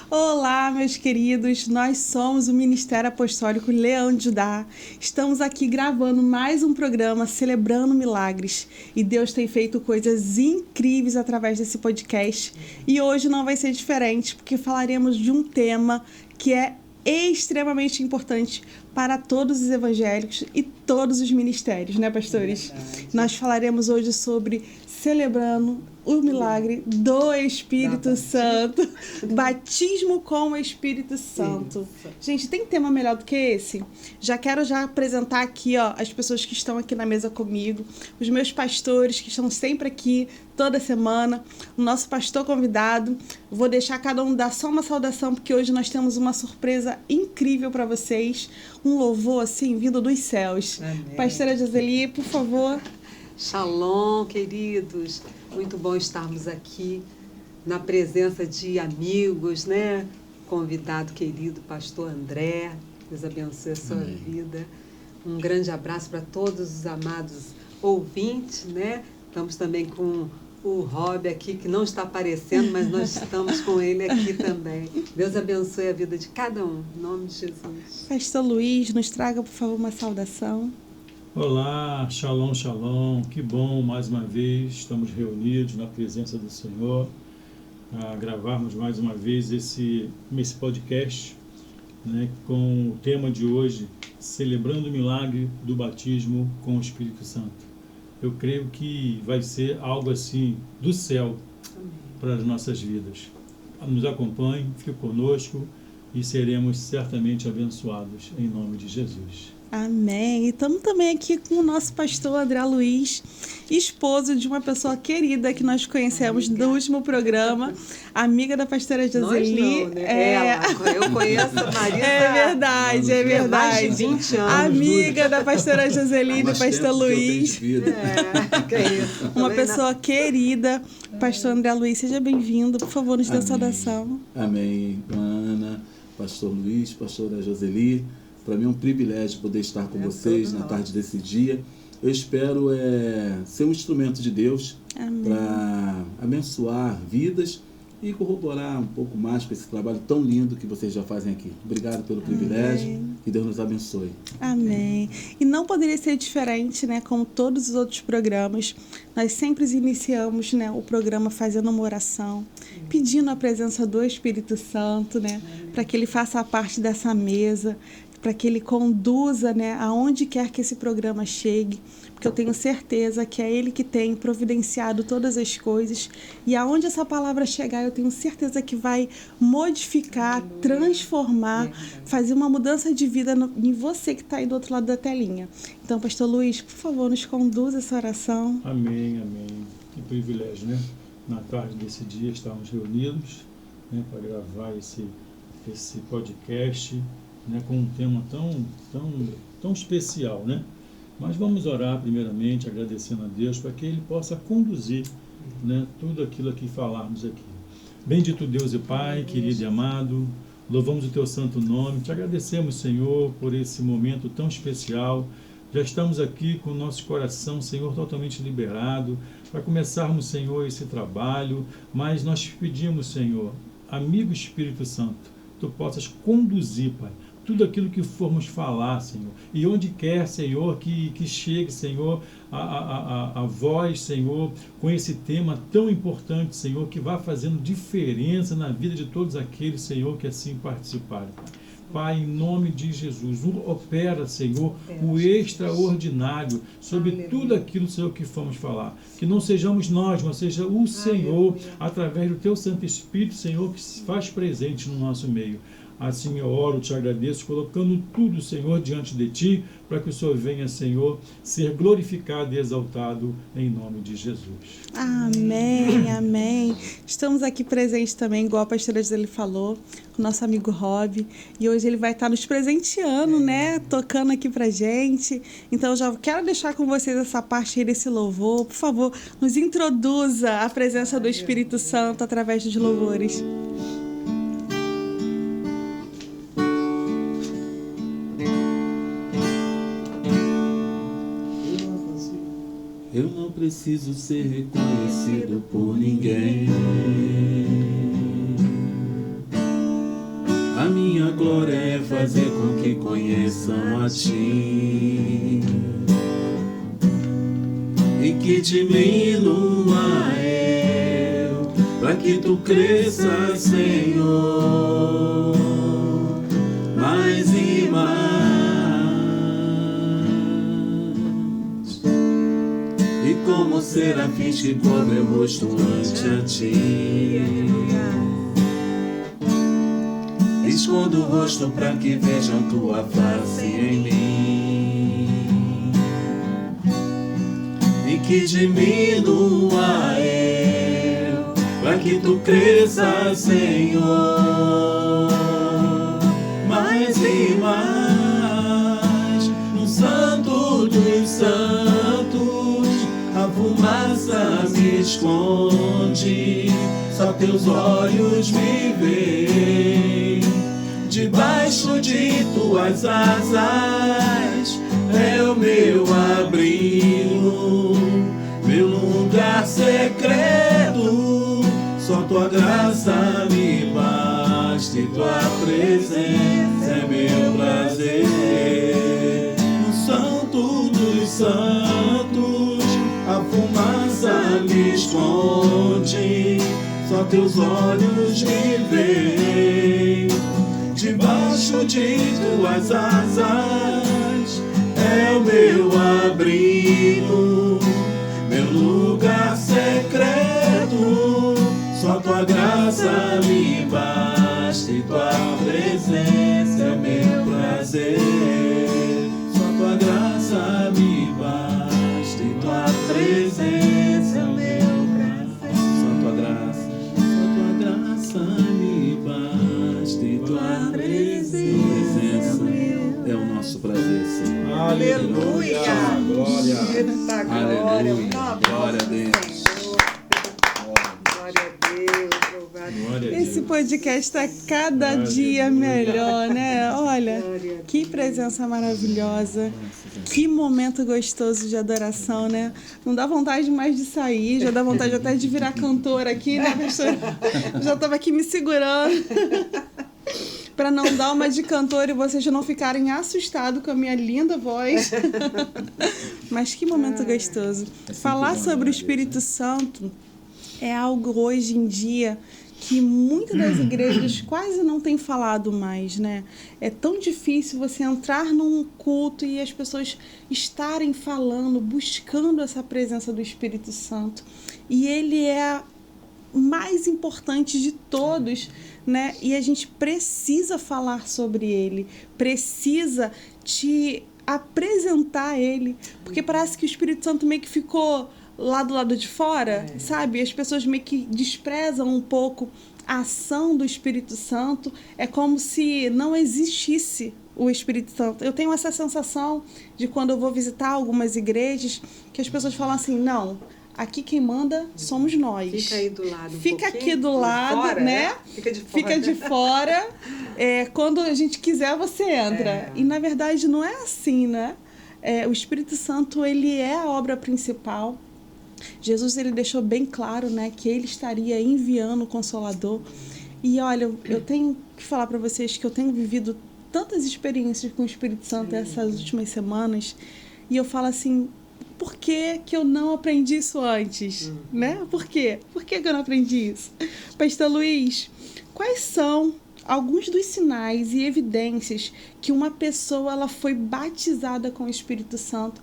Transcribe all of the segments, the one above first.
Olá, meus queridos, nós somos o Ministério Apostólico Leão de Judá. Estamos aqui gravando mais um programa celebrando milagres e Deus tem feito coisas incríveis através desse podcast e hoje não vai ser diferente porque falaremos de um tema que é extremamente importante para todos os evangélicos e todos os ministérios, né, pastores? Nós falaremos hoje sobre celebrando o milagre do Espírito Santo, batismo com o Espírito Santo. Gente, tem tema melhor do que esse? Quero apresentar aqui, as pessoas que estão aqui na mesa comigo, os meus pastores que estão sempre aqui toda semana, o nosso pastor convidado. Vou deixar cada um dar só uma saudação, porque hoje nós temos uma surpresa incrível para vocês, um louvor assim vindo dos céus. Amém. Pastora Joseli, por favor. Shalom, queridos. Muito bom estarmos aqui na presença de amigos, né? Convidado querido, pastor André. Deus abençoe a sua vida. Um grande abraço para todos os amados ouvintes, né? Estamos também com o Rob aqui, que não está aparecendo, mas nós estamos com ele aqui também. Deus abençoe a vida de cada um, em nome de Jesus. Pastor Luiz, nos traga, por favor, uma saudação. Olá, shalom, shalom, que bom, mais uma vez estamos reunidos na presença do Senhor para gravarmos mais uma vez esse podcast, né, com o tema de hoje, celebrando o milagre do batismo com o Espírito Santo. Eu creio que vai ser algo assim do céu para as nossas vidas. Nos acompanhe, fique conosco e seremos certamente abençoados em nome de Jesus. Amém. E estamos também aqui com o nosso pastor André Luiz, esposo de uma pessoa querida que nós conhecemos do último programa, amiga da pastora Joseli. Nós não, né? Eu conheço a Maria. É verdade. Mais de 20 anos. Amiga da pastora Joseli e do pastor Luiz. Que é isso. Uma pessoa querida. Pastor André Luiz, seja bem-vindo. Por favor, nos dê saudação. Amém. Ana, pastor Luiz, pastora Joseli. Para mim é um privilégio poder estar com vocês na tarde desse dia. Eu espero ser um instrumento de Deus para abençoar vidas e corroborar um pouco mais com esse trabalho tão lindo que vocês já fazem aqui. Obrigado pelo privilégio. Que Deus nos abençoe. Amém. E não poderia ser diferente, né? Como todos os outros programas, nós sempre iniciamos, né, o programa fazendo uma oração, pedindo a presença do Espírito Santo, né, para que ele faça parte dessa mesa, para que ele conduza, né, aonde quer que esse programa chegue, porque eu tenho certeza que é ele que tem providenciado todas as coisas e aonde essa palavra chegar, eu tenho certeza que vai modificar, transformar, fazer uma mudança de vida em você que está aí do outro lado da telinha. Então, pastor Luiz, por favor, nos conduza essa oração. Amém, amém. Que privilégio, né? Na tarde desse dia estarmos reunidos, né, para gravar esse podcast, né, com um tema tão especial, né? Mas vamos orar primeiramente, agradecendo a Deus para que Ele possa conduzir, né, tudo aquilo que falarmos aqui. Bendito Deus e Pai, querido e amado, louvamos o Teu santo nome, te agradecemos, Senhor, por esse momento tão especial. Já estamos aqui com o nosso coração, Senhor, totalmente liberado, para começarmos, Senhor, esse trabalho, mas nós te pedimos, Senhor, amigo Espírito Santo, Tu possas conduzir, Pai, tudo aquilo que formos falar, Senhor, e onde quer, Senhor, que chegue, Senhor, a voz, Senhor, com esse tema tão importante, Senhor, que vai fazendo diferença na vida de todos aqueles, Senhor, que assim participarem. Pai, em nome de Jesus, opera, Senhor, o extraordinário sobre tudo aquilo, Senhor, que formos falar. Que não sejamos nós, mas seja o Senhor, através do Teu Santo Espírito, Senhor, que se faz presente no nosso meio. Assim eu oro, te agradeço, colocando tudo, Senhor, diante de Ti, para que o Senhor venha, Senhor, ser glorificado e exaltado em nome de Jesus. Amém, amém. Estamos aqui presentes também, igual a pastora Gisele falou, com o nosso amigo Rob, e hoje ele vai estar nos presenteando, né, tocando aqui pra gente. Então já quero deixar com vocês essa parte aí desse louvor. Por favor, nos introduza a presença do Espírito Santo através dos louvores. Eu não preciso ser reconhecido por ninguém. que conheçam a Ti e que diminua eu, para que Tu cresças, Senhor, mais e mais. E como serafins que cobrem o rosto ante a Ti, escondo o rosto para que vejam Tua face em mim e que diminua eu, para que Tu cresças, Senhor, mais e mais. No Santo dos Santos a fumaça me esconde, só Teus olhos me veem. Debaixo de Tuas asas é o meu abrigo, meu lugar secreto. Só Tua graça me basta e Tua presença é meu prazer. No Santo dos Santos a fumaça me esconde, só Teus olhos me veem. Debaixo de Tuas asas é o meu abrigo, meu lugar secreto. Só Tua graça me basta e Tua presença é meu prazer. Só Tua graça me basta e Tua presença é meu prazer. Só Tua graça me basta e Tua presença é o nosso prazer, Senhor. Aleluia! Glória! Aleluia! Glória a Deus! Glória a Deus! Louvado. Glória a Esse Deus. podcast está cada Aleluia. dia melhor, né? Olha, Glória a que Deus. presença maravilhosa. Que momento gostoso de adoração, né? Não dá vontade mais de sair, já dá vontade até de virar cantora aqui, né, pastor? Já estava aqui me segurando para não dar uma de cantora e vocês já não ficarem assustados com a minha linda voz. Mas que momento gostoso. Falar sobre o Espírito Santo é algo hoje em dia que muitas das igrejas quase não têm falado mais, né? É tão difícil você entrar num culto e as pessoas estarem falando, buscando essa presença do Espírito Santo. E ele é o mais importante de todos, né? E a gente precisa falar sobre ele, precisa te apresentar ele, porque parece que o Espírito Santo meio que ficou lá do lado de fora, sabe? As pessoas meio que desprezam um pouco a ação do Espírito Santo. É como se não existisse o Espírito Santo. Eu tenho essa sensação de quando eu vou visitar algumas igrejas, que as pessoas falam assim, não, aqui quem manda somos nós. Fica aí do lado. Fica aqui do lado, fora, né? Fica de fora. Fica de fora. Quando a gente quiser, você entra. E, na verdade, não é assim, né? O Espírito Santo, ele é a obra principal. Jesus, ele deixou bem claro, né, que ele estaria enviando o Consolador. E, olha, eu tenho que falar para vocês que eu tenho vivido tantas experiências com o Espírito Santo essas últimas semanas. E eu falo assim, por que que eu não aprendi isso antes? Né? Por quê? Por que que eu não aprendi isso? Pastor Luiz, quais são alguns dos sinais e evidências que uma pessoa ela foi batizada com o Espírito Santo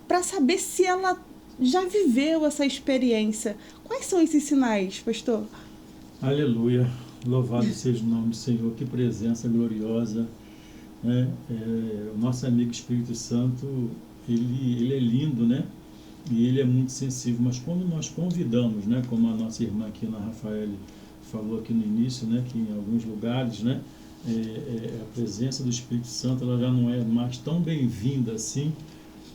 para saber se ela já viveu essa experiência? Quais são esses sinais, pastor? Aleluia. Louvado seja o nome do Senhor. Que presença gloriosa. O nosso amigo Espírito Santo, ele é lindo, né? E ele é muito sensível. Mas quando nós convidamos, né? Como a nossa irmã aqui, Ana Rafael, falou aqui no início, né? Que em alguns lugares, né? A presença do Espírito Santo ela já não é mais tão bem-vinda assim.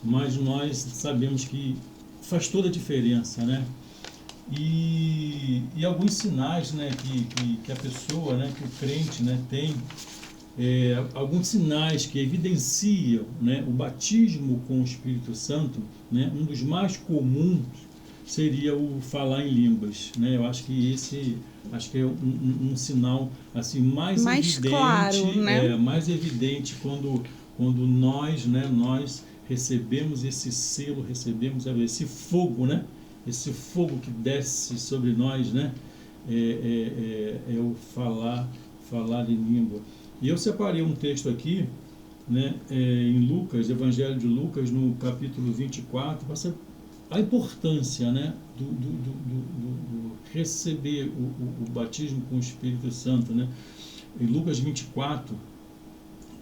Mas nós sabemos que faz toda a diferença, né? E alguns sinais, né, que a pessoa, né, que o crente, né, tem, alguns sinais que evidenciam, né, o batismo com o Espírito Santo, né, um dos mais comuns seria o falar em línguas, né? Eu acho que é um sinal assim mais evidente, claro, né? Mais evidente quando nós, né, nós recebemos esse selo, recebemos esse fogo, né? Esse fogo que desce sobre nós, né? É o falar em língua. E eu separei um texto aqui, né, em Lucas, Evangelho de Lucas, no capítulo 24, para saber a importância, né, do receber o batismo com o Espírito Santo, né? Em Lucas 24,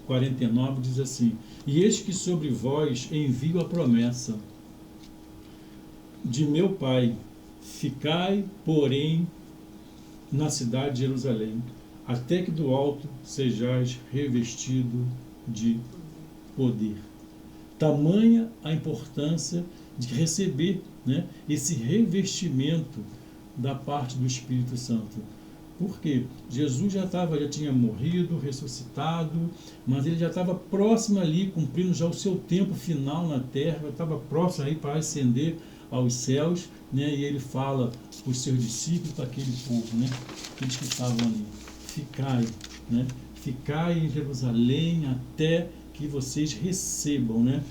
49 diz assim: e eis que sobre vós envio a promessa de meu Pai, ficai, porém, na cidade de Jerusalém, até que do alto sejais revestido de poder. Tamanha a importância de receber, né, esse revestimento da parte do Espírito Santo. Porque Jesus já tinha morrido, ressuscitado, mas ele já estava próximo ali, cumprindo já o seu tempo final na terra, já estava próximo aí para ascender aos céus, né? E ele fala para os seus discípulos, para aquele povo, né, aqueles que estavam ali: ficai, né? Ficai em Jerusalém até que vocês recebam, né,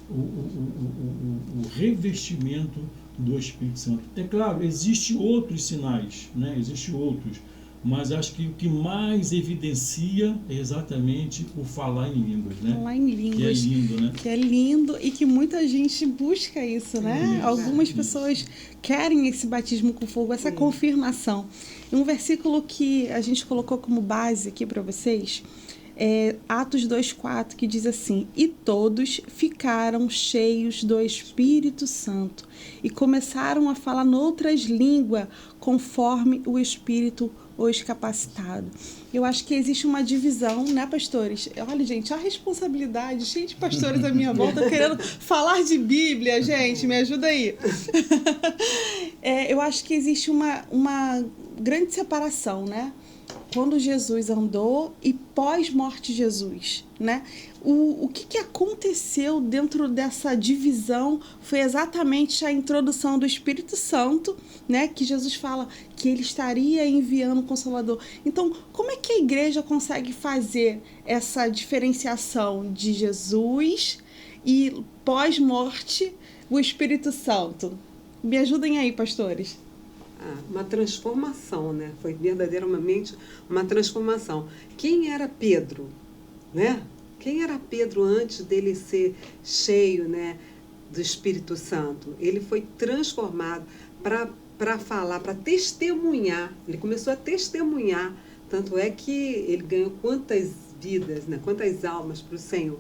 o revestimento do Espírito Santo. É claro, existem outros sinais, né? Existem outros, mas acho que o que mais evidencia é exatamente o falar em línguas, né? Falar em línguas. Que é lindo, né? Que é lindo e que muita gente busca isso, né? Algumas pessoas querem esse batismo com fogo, essa confirmação. E um versículo que a gente colocou como base aqui para vocês é Atos 2,4, que diz assim: e todos ficaram cheios do Espírito Santo e começaram a falar noutras línguas, conforme o Espírito os capacitado. Eu acho que existe uma divisão, né, pastores? Olha, gente, a responsabilidade, cheia de pastores à minha volta querendo falar de Bíblia, gente, me ajuda aí. Eu acho que existe uma grande separação, né? Quando Jesus andou e pós-morte de Jesus, né? O que aconteceu dentro dessa divisão foi exatamente a introdução do Espírito Santo, né? Que Jesus fala que ele estaria enviando o Consolador. Então, como é que a igreja consegue fazer essa diferenciação de Jesus e pós-morte o Espírito Santo? Me ajudem aí, pastores. Uma transformação, né? Foi verdadeiramente uma transformação. Quem era Pedro, né? Quem era Pedro antes dele ser cheio, né, do Espírito Santo? Ele foi transformado para falar, para testemunhar. Ele começou a testemunhar. Tanto é que ele ganhou quantas vidas, né? Quantas almas para o Senhor.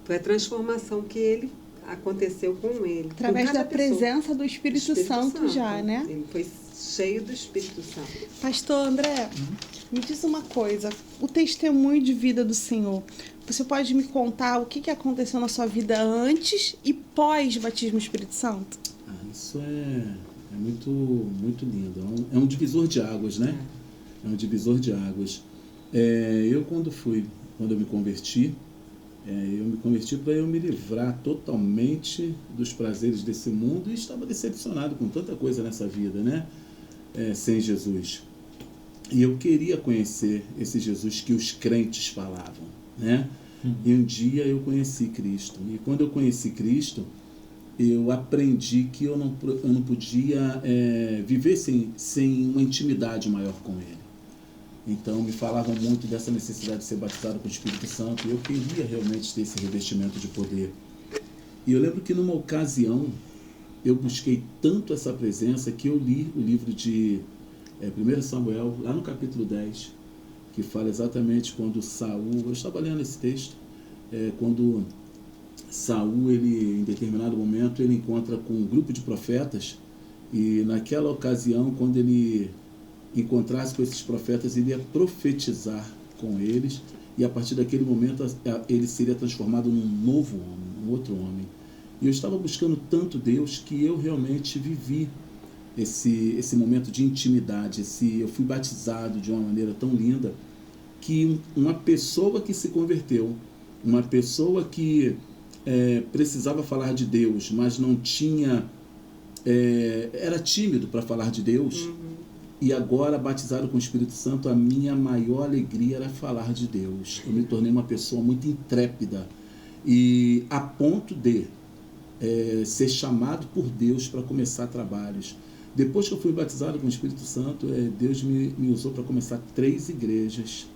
Foi a transformação que ele aconteceu com ele. Através da presença do Espírito Santo já, né? Ele foi cheio do Espírito Santo. Pastor André, me diz uma coisa, o testemunho de vida do Senhor, você pode me contar o que aconteceu na sua vida antes e pós-batismo do Espírito Santo? Isso é muito, muito lindo, é um divisor de águas, né? É um divisor de águas. Quando eu me converti, para eu me livrar totalmente dos prazeres desse mundo, e estava decepcionado com tanta coisa nessa vida, né? Sem Jesus. E eu queria conhecer esse Jesus que os crentes falavam, né? E um dia eu conheci Cristo. E quando eu conheci Cristo, eu aprendi que eu não podia viver sem uma intimidade maior com Ele. Então, me falavam muito dessa necessidade de ser batizado com o Espírito Santo, e eu queria realmente ter esse revestimento de poder. E eu lembro que numa ocasião, eu busquei tanto essa presença que eu li o livro de 1 Samuel, lá no capítulo 10, que fala exatamente quando Saul, eu estava lendo esse texto, quando Saul, em determinado momento, ele encontra com um grupo de profetas, e naquela ocasião, quando ele encontrasse com esses profetas, ele ia profetizar com eles, e a partir daquele momento ele seria transformado num novo homem, um outro homem. E eu estava buscando tanto Deus que eu realmente vivi esse momento de intimidade. Eu fui batizado de uma maneira tão linda que uma pessoa que se converteu, uma pessoa que precisava falar de Deus, mas não tinha era tímido para falar de Deus. E agora, batizado com o Espírito Santo, a minha maior alegria era falar de Deus. Eu me tornei uma pessoa muito intrépida, e a ponto de ser chamado por Deus para começar trabalhos. Depois que eu fui batizado com o Espírito Santo, Deus me usou para começar 3 igrejas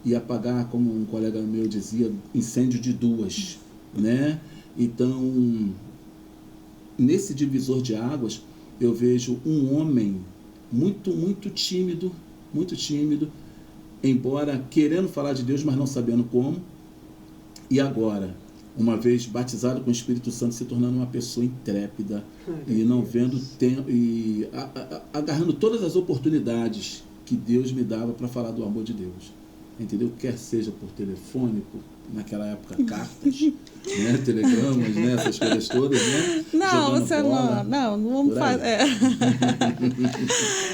e apagar, como um colega meu dizia, incêndio de 2, né? Então, nesse divisor de águas, eu vejo um homem muito tímido, embora querendo falar de Deus, mas não sabendo como. E agora, uma vez batizado com o Espírito Santo, se tornando uma pessoa intrépida e não vendo tempo, e agarrando todas as oportunidades que Deus me dava para falar do amor de Deus. Entendeu? Quer seja por telefone, naquela época cartas, né? Telegramas, né? Essas coisas todas, né? Não, você não vamos fazer.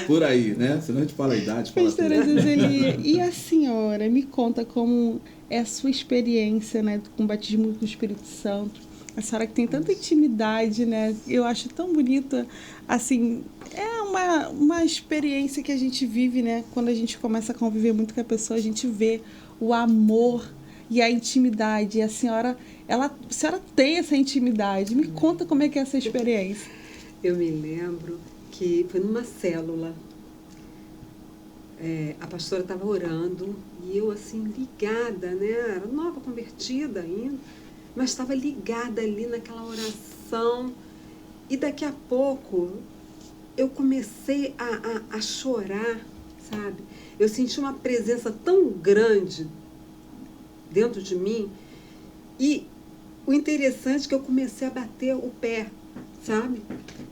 Por aí, né? Senão a gente fala a idade. Pastora Joseli, e a senhora, me conta como é a sua experiência, né, com o batismo com o Espírito Santo. A senhora que tem tanta intimidade, né? Eu acho tão bonita, assim, é uma experiência que a gente vive, né? Quando a gente começa a conviver muito com a pessoa, a gente vê o amor e a intimidade. E a senhora tem essa intimidade. Me conta como é que é essa experiência. Eu me lembro que foi numa célula. A pastora estava orando e eu, assim, ligada, né? Era nova convertida ainda, mas estava ligada ali naquela oração. E daqui a pouco eu comecei a chorar, sabe? Eu senti uma presença tão grande dentro de mim. E o interessante é que eu comecei a bater o pé, sabe?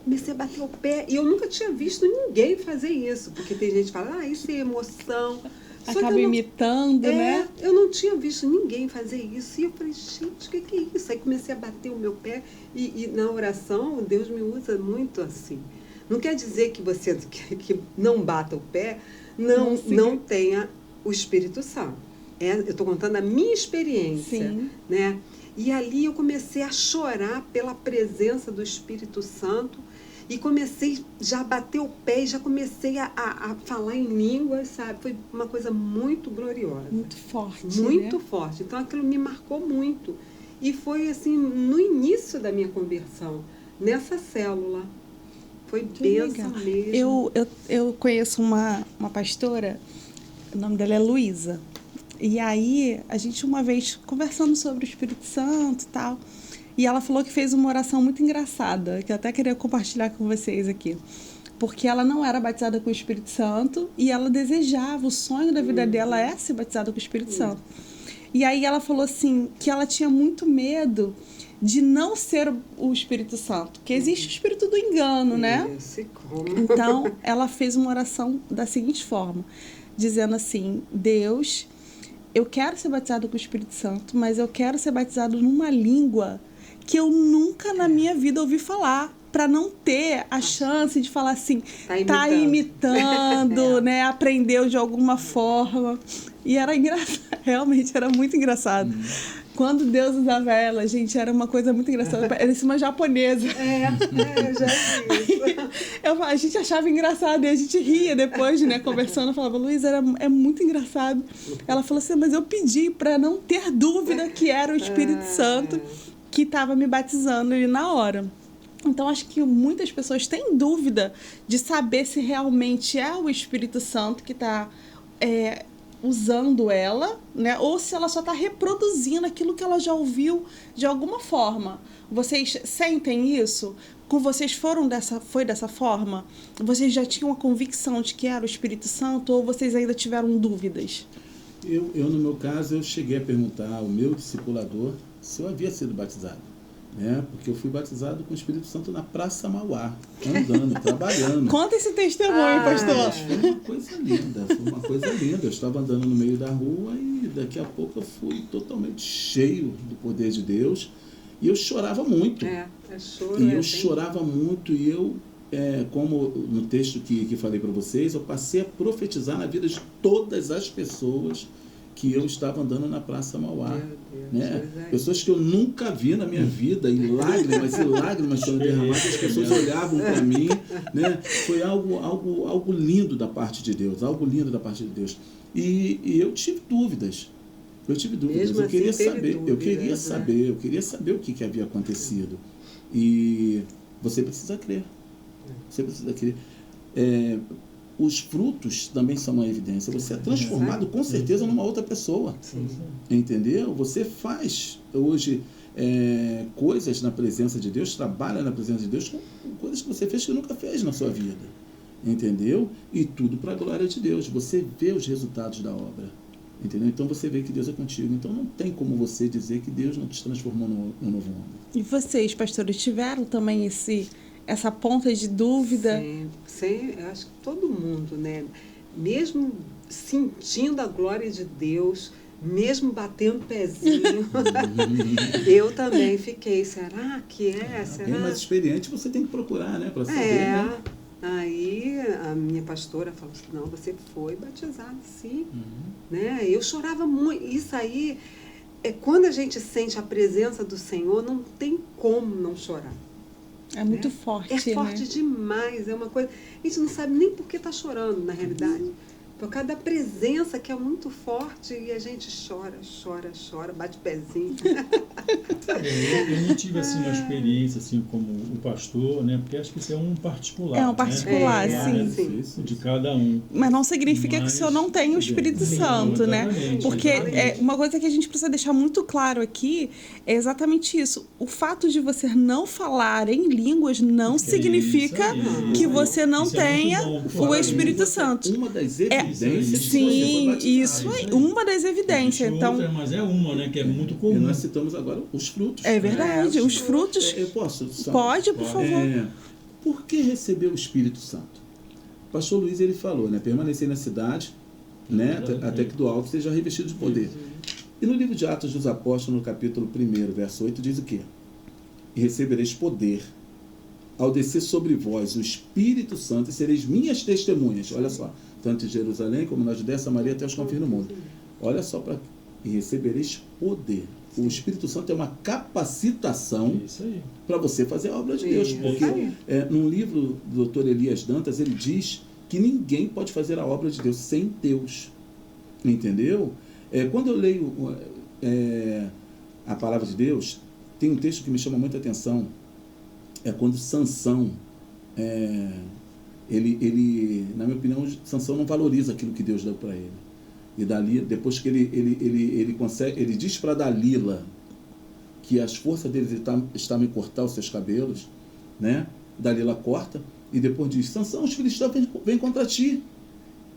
Comecei a bater o pé e eu nunca tinha visto ninguém fazer isso, porque tem gente que fala, isso é emoção. Acaba imitando, né? Eu não tinha visto ninguém fazer isso. E eu falei, gente, o que é isso? Aí comecei a bater o meu pé e na oração Deus me usa muito assim. Não quer dizer que você que não bata o pé, não tenha o Espírito Santo. Eu estou contando a minha experiência, né? E ali eu comecei a chorar pela presença do Espírito Santo e comecei já a bater o pé e já comecei a falar em línguas, sabe? Foi uma coisa muito gloriosa. Muito forte, muito forte. Então aquilo me marcou muito. E foi assim, no início da minha conversão, nessa célula. Foi bênção mesmo. Eu conheço uma pastora, o nome dela é Luísa. E aí, a gente uma vez conversando sobre o Espírito Santo e tal, e ela falou que fez uma oração muito engraçada, que eu até queria compartilhar com vocês aqui. Porque ela não era batizada com o Espírito Santo e ela desejava, o sonho da vida dela é ser batizada com o Espírito Santo. E aí ela falou assim, que ela tinha muito medo de não ser o Espírito Santo, que existe o espírito do engano, né? Então, ela fez uma oração da seguinte forma, dizendo assim, Deus, eu quero ser batizado com o Espírito Santo, mas eu quero ser batizado numa língua que eu nunca na minha vida ouvi falar, para não ter a chance de falar assim, tá imitando, né? Aprendeu de alguma forma. E era engraçado, realmente era muito engraçado. Quando Deus usava ela, gente, era uma coisa muito engraçada. Parecia uma japonesa. Eu já vi isso. A gente achava engraçado e a gente ria depois, né? Conversando, eu falava, Luísa, é muito engraçado. Ela falou assim, mas eu pedi para não ter dúvida que era o Espírito Santo que estava me batizando ali na hora. Então, acho que muitas pessoas têm dúvida de saber se realmente é o Espírito Santo que está usando ela, né? Ou se ela só está reproduzindo aquilo que ela já ouviu de alguma forma. Vocês sentem isso? Com vocês foi dessa forma? Vocês já tinham a convicção de que era o Espírito Santo ou vocês ainda tiveram dúvidas? Eu, no meu caso, eu cheguei a perguntar ao meu discipulador se eu havia sido batizado. Né? Porque eu fui batizado com o Espírito Santo na Praça Mauá, andando, trabalhando. Conta esse testemunho, pastor. Foi uma coisa linda, Eu estava andando no meio da rua e daqui a pouco eu fui totalmente cheio do poder de Deus e eu chorava muito. Chorava muito e eu, como no texto que falei para vocês, eu passei a profetizar na vida de todas as pessoas que eu estava andando na Praça Mauá. Meu Deus, Né? Pessoas que eu nunca vi na minha vida, e lágrimas sendo derramadas, as pessoas olhavam para mim. Né? Foi algo lindo da parte de Deus, algo lindo da parte de Deus. E eu tive dúvidas. Mesmo eu queria assim, saber, dúvidas, eu queria saber o que havia acontecido. E você precisa crer. Você precisa crer. Os frutos também são uma evidência. Você é transformado com certeza numa outra pessoa. Sim. Entendeu? Você faz hoje coisas na presença de Deus, trabalha na presença de Deus com coisas que você fez que nunca fez na sua vida. Entendeu? E tudo para a glória de Deus. Você vê os resultados da obra. Entendeu? Então você vê que Deus é contigo. Então não tem como você dizer que Deus não te transformou num novo homem. E vocês, pastores, tiveram também essa ponta de dúvida? Sim, eu acho que todo mundo, né? Mesmo sentindo a glória de Deus, mesmo batendo pezinho, eu também fiquei, será que é? Será? Quem é mais experiente você tem que procurar, né? Para saber, né? Aí a minha pastora falou assim, não, você foi batizado, sim. Né? Eu chorava muito. Isso aí, quando a gente sente a presença do Senhor, não tem como não chorar. É muito forte, É forte, né? demais, é uma coisa... A gente não sabe nem por que está chorando, na realidade. Por causa da presença que é muito forte e a gente chora, bate pezinho. Eu não tive assim uma experiência assim como o pastor, né? Porque acho que isso é um particular. É um particular, né? sim. De cada um. Mas não significa que o senhor não tem o Espírito Santo, né? Porque uma coisa que a gente precisa deixar muito claro aqui é exatamente isso. O fato de você não falar em línguas não significa que você não tenha o Espírito Santo. Uma das evidências. Sim, isso é uma das evidências. Então, outra, mas é uma, né? Que é muito comum. E nós citamos agora os frutos. É verdade, os frutos. Eu posso? Pode, por favor. Por que receber o Espírito Santo? O pastor Luiz ele falou, né? Permanecer na cidade, né? Até que do alto seja revestido de poder. E no livro de Atos dos Apóstolos, no capítulo 1, verso 8, diz o quê? E recebereis poder ao descer sobre vós o Espírito Santo e sereis minhas testemunhas. Olha só, tanto em Jerusalém como na Judéia, Samaria até os confins do mundo. Olha só, e recebereis poder. O Espírito Santo é uma capacitação para você fazer a obra de Deus. Porque num livro do Dr. Elias Dantas, ele diz que ninguém pode fazer a obra de Deus sem Deus. Entendeu? Quando eu leio a palavra de Deus, tem um texto que me chama muita atenção. É quando Sansão, ele, na minha opinião, Sansão não valoriza aquilo que Deus deu para ele. E dali, depois que ele consegue, ele diz para Dalila que as forças dele estavam em cortar os seus cabelos, né? Dalila corta e depois diz: Sansão, os filisteus vêm contra ti.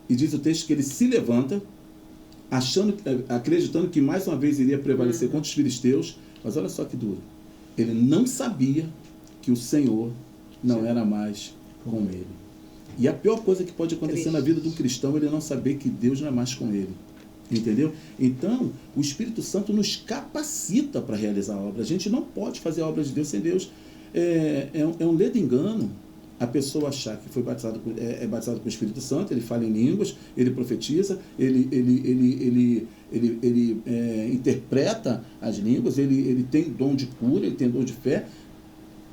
E diz o texto que ele se levanta, acreditando que mais uma vez iria prevalecer contra os filisteus. Mas olha só que duro. Ele não sabia que o Senhor não era mais com ele. E a pior coisa que pode acontecer na vida de um cristão é ele não saber que Deus não é mais com ele. Entendeu? Então, o Espírito Santo nos capacita para realizar a obra. A gente não pode fazer a obra de Deus sem Deus. É um ledo engano a pessoa achar que foi batizado com o Espírito Santo, ele fala em línguas, ele profetiza, ele interpreta as línguas, ele tem dom de cura, ele tem dom de fé.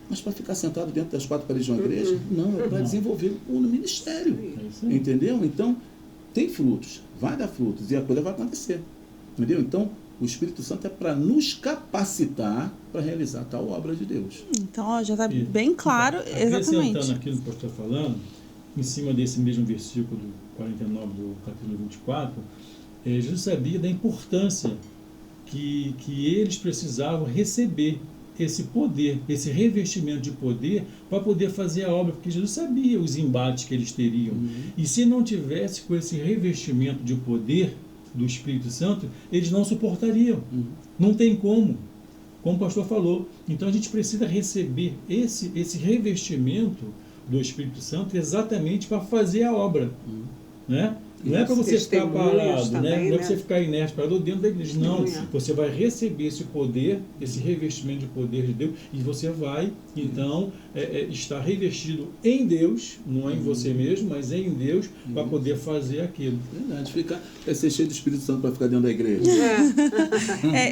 Mas para ficar sentado dentro das quatro paredes de uma igreja? Não, é para desenvolver o ministério. Entendeu? Então, tem frutos, vai dar frutos e a coisa vai acontecer. Entendeu? Então, o Espírito Santo é para nos capacitar para realizar tal obra de Deus. Então, já está bem claro, exatamente. Acrescentando aquilo que o pastor está falando, em cima desse mesmo versículo do 49 do capítulo 24, Jesus sabia da importância que eles precisavam receber esse poder, esse revestimento de poder para poder fazer a obra, porque Jesus sabia os embates que eles teriam. E se não tivesse com esse revestimento de poder do Espírito Santo, eles não suportariam. Não tem como o pastor falou. Então a gente precisa receber esse revestimento do Espírito Santo exatamente para fazer a obra. Né? Não é para você ficar parado, também, né? Não é né? para você ficar inerte, parado dentro da igreja. Não, Não é. você vai receber esse poder, esse revestimento de poder de Deus, e você vai, então, estar revestido em Deus, não é em você mesmo, mas em Deus, para poder fazer aquilo. Verdade, ser cheio do Espírito Santo para ficar dentro da igreja.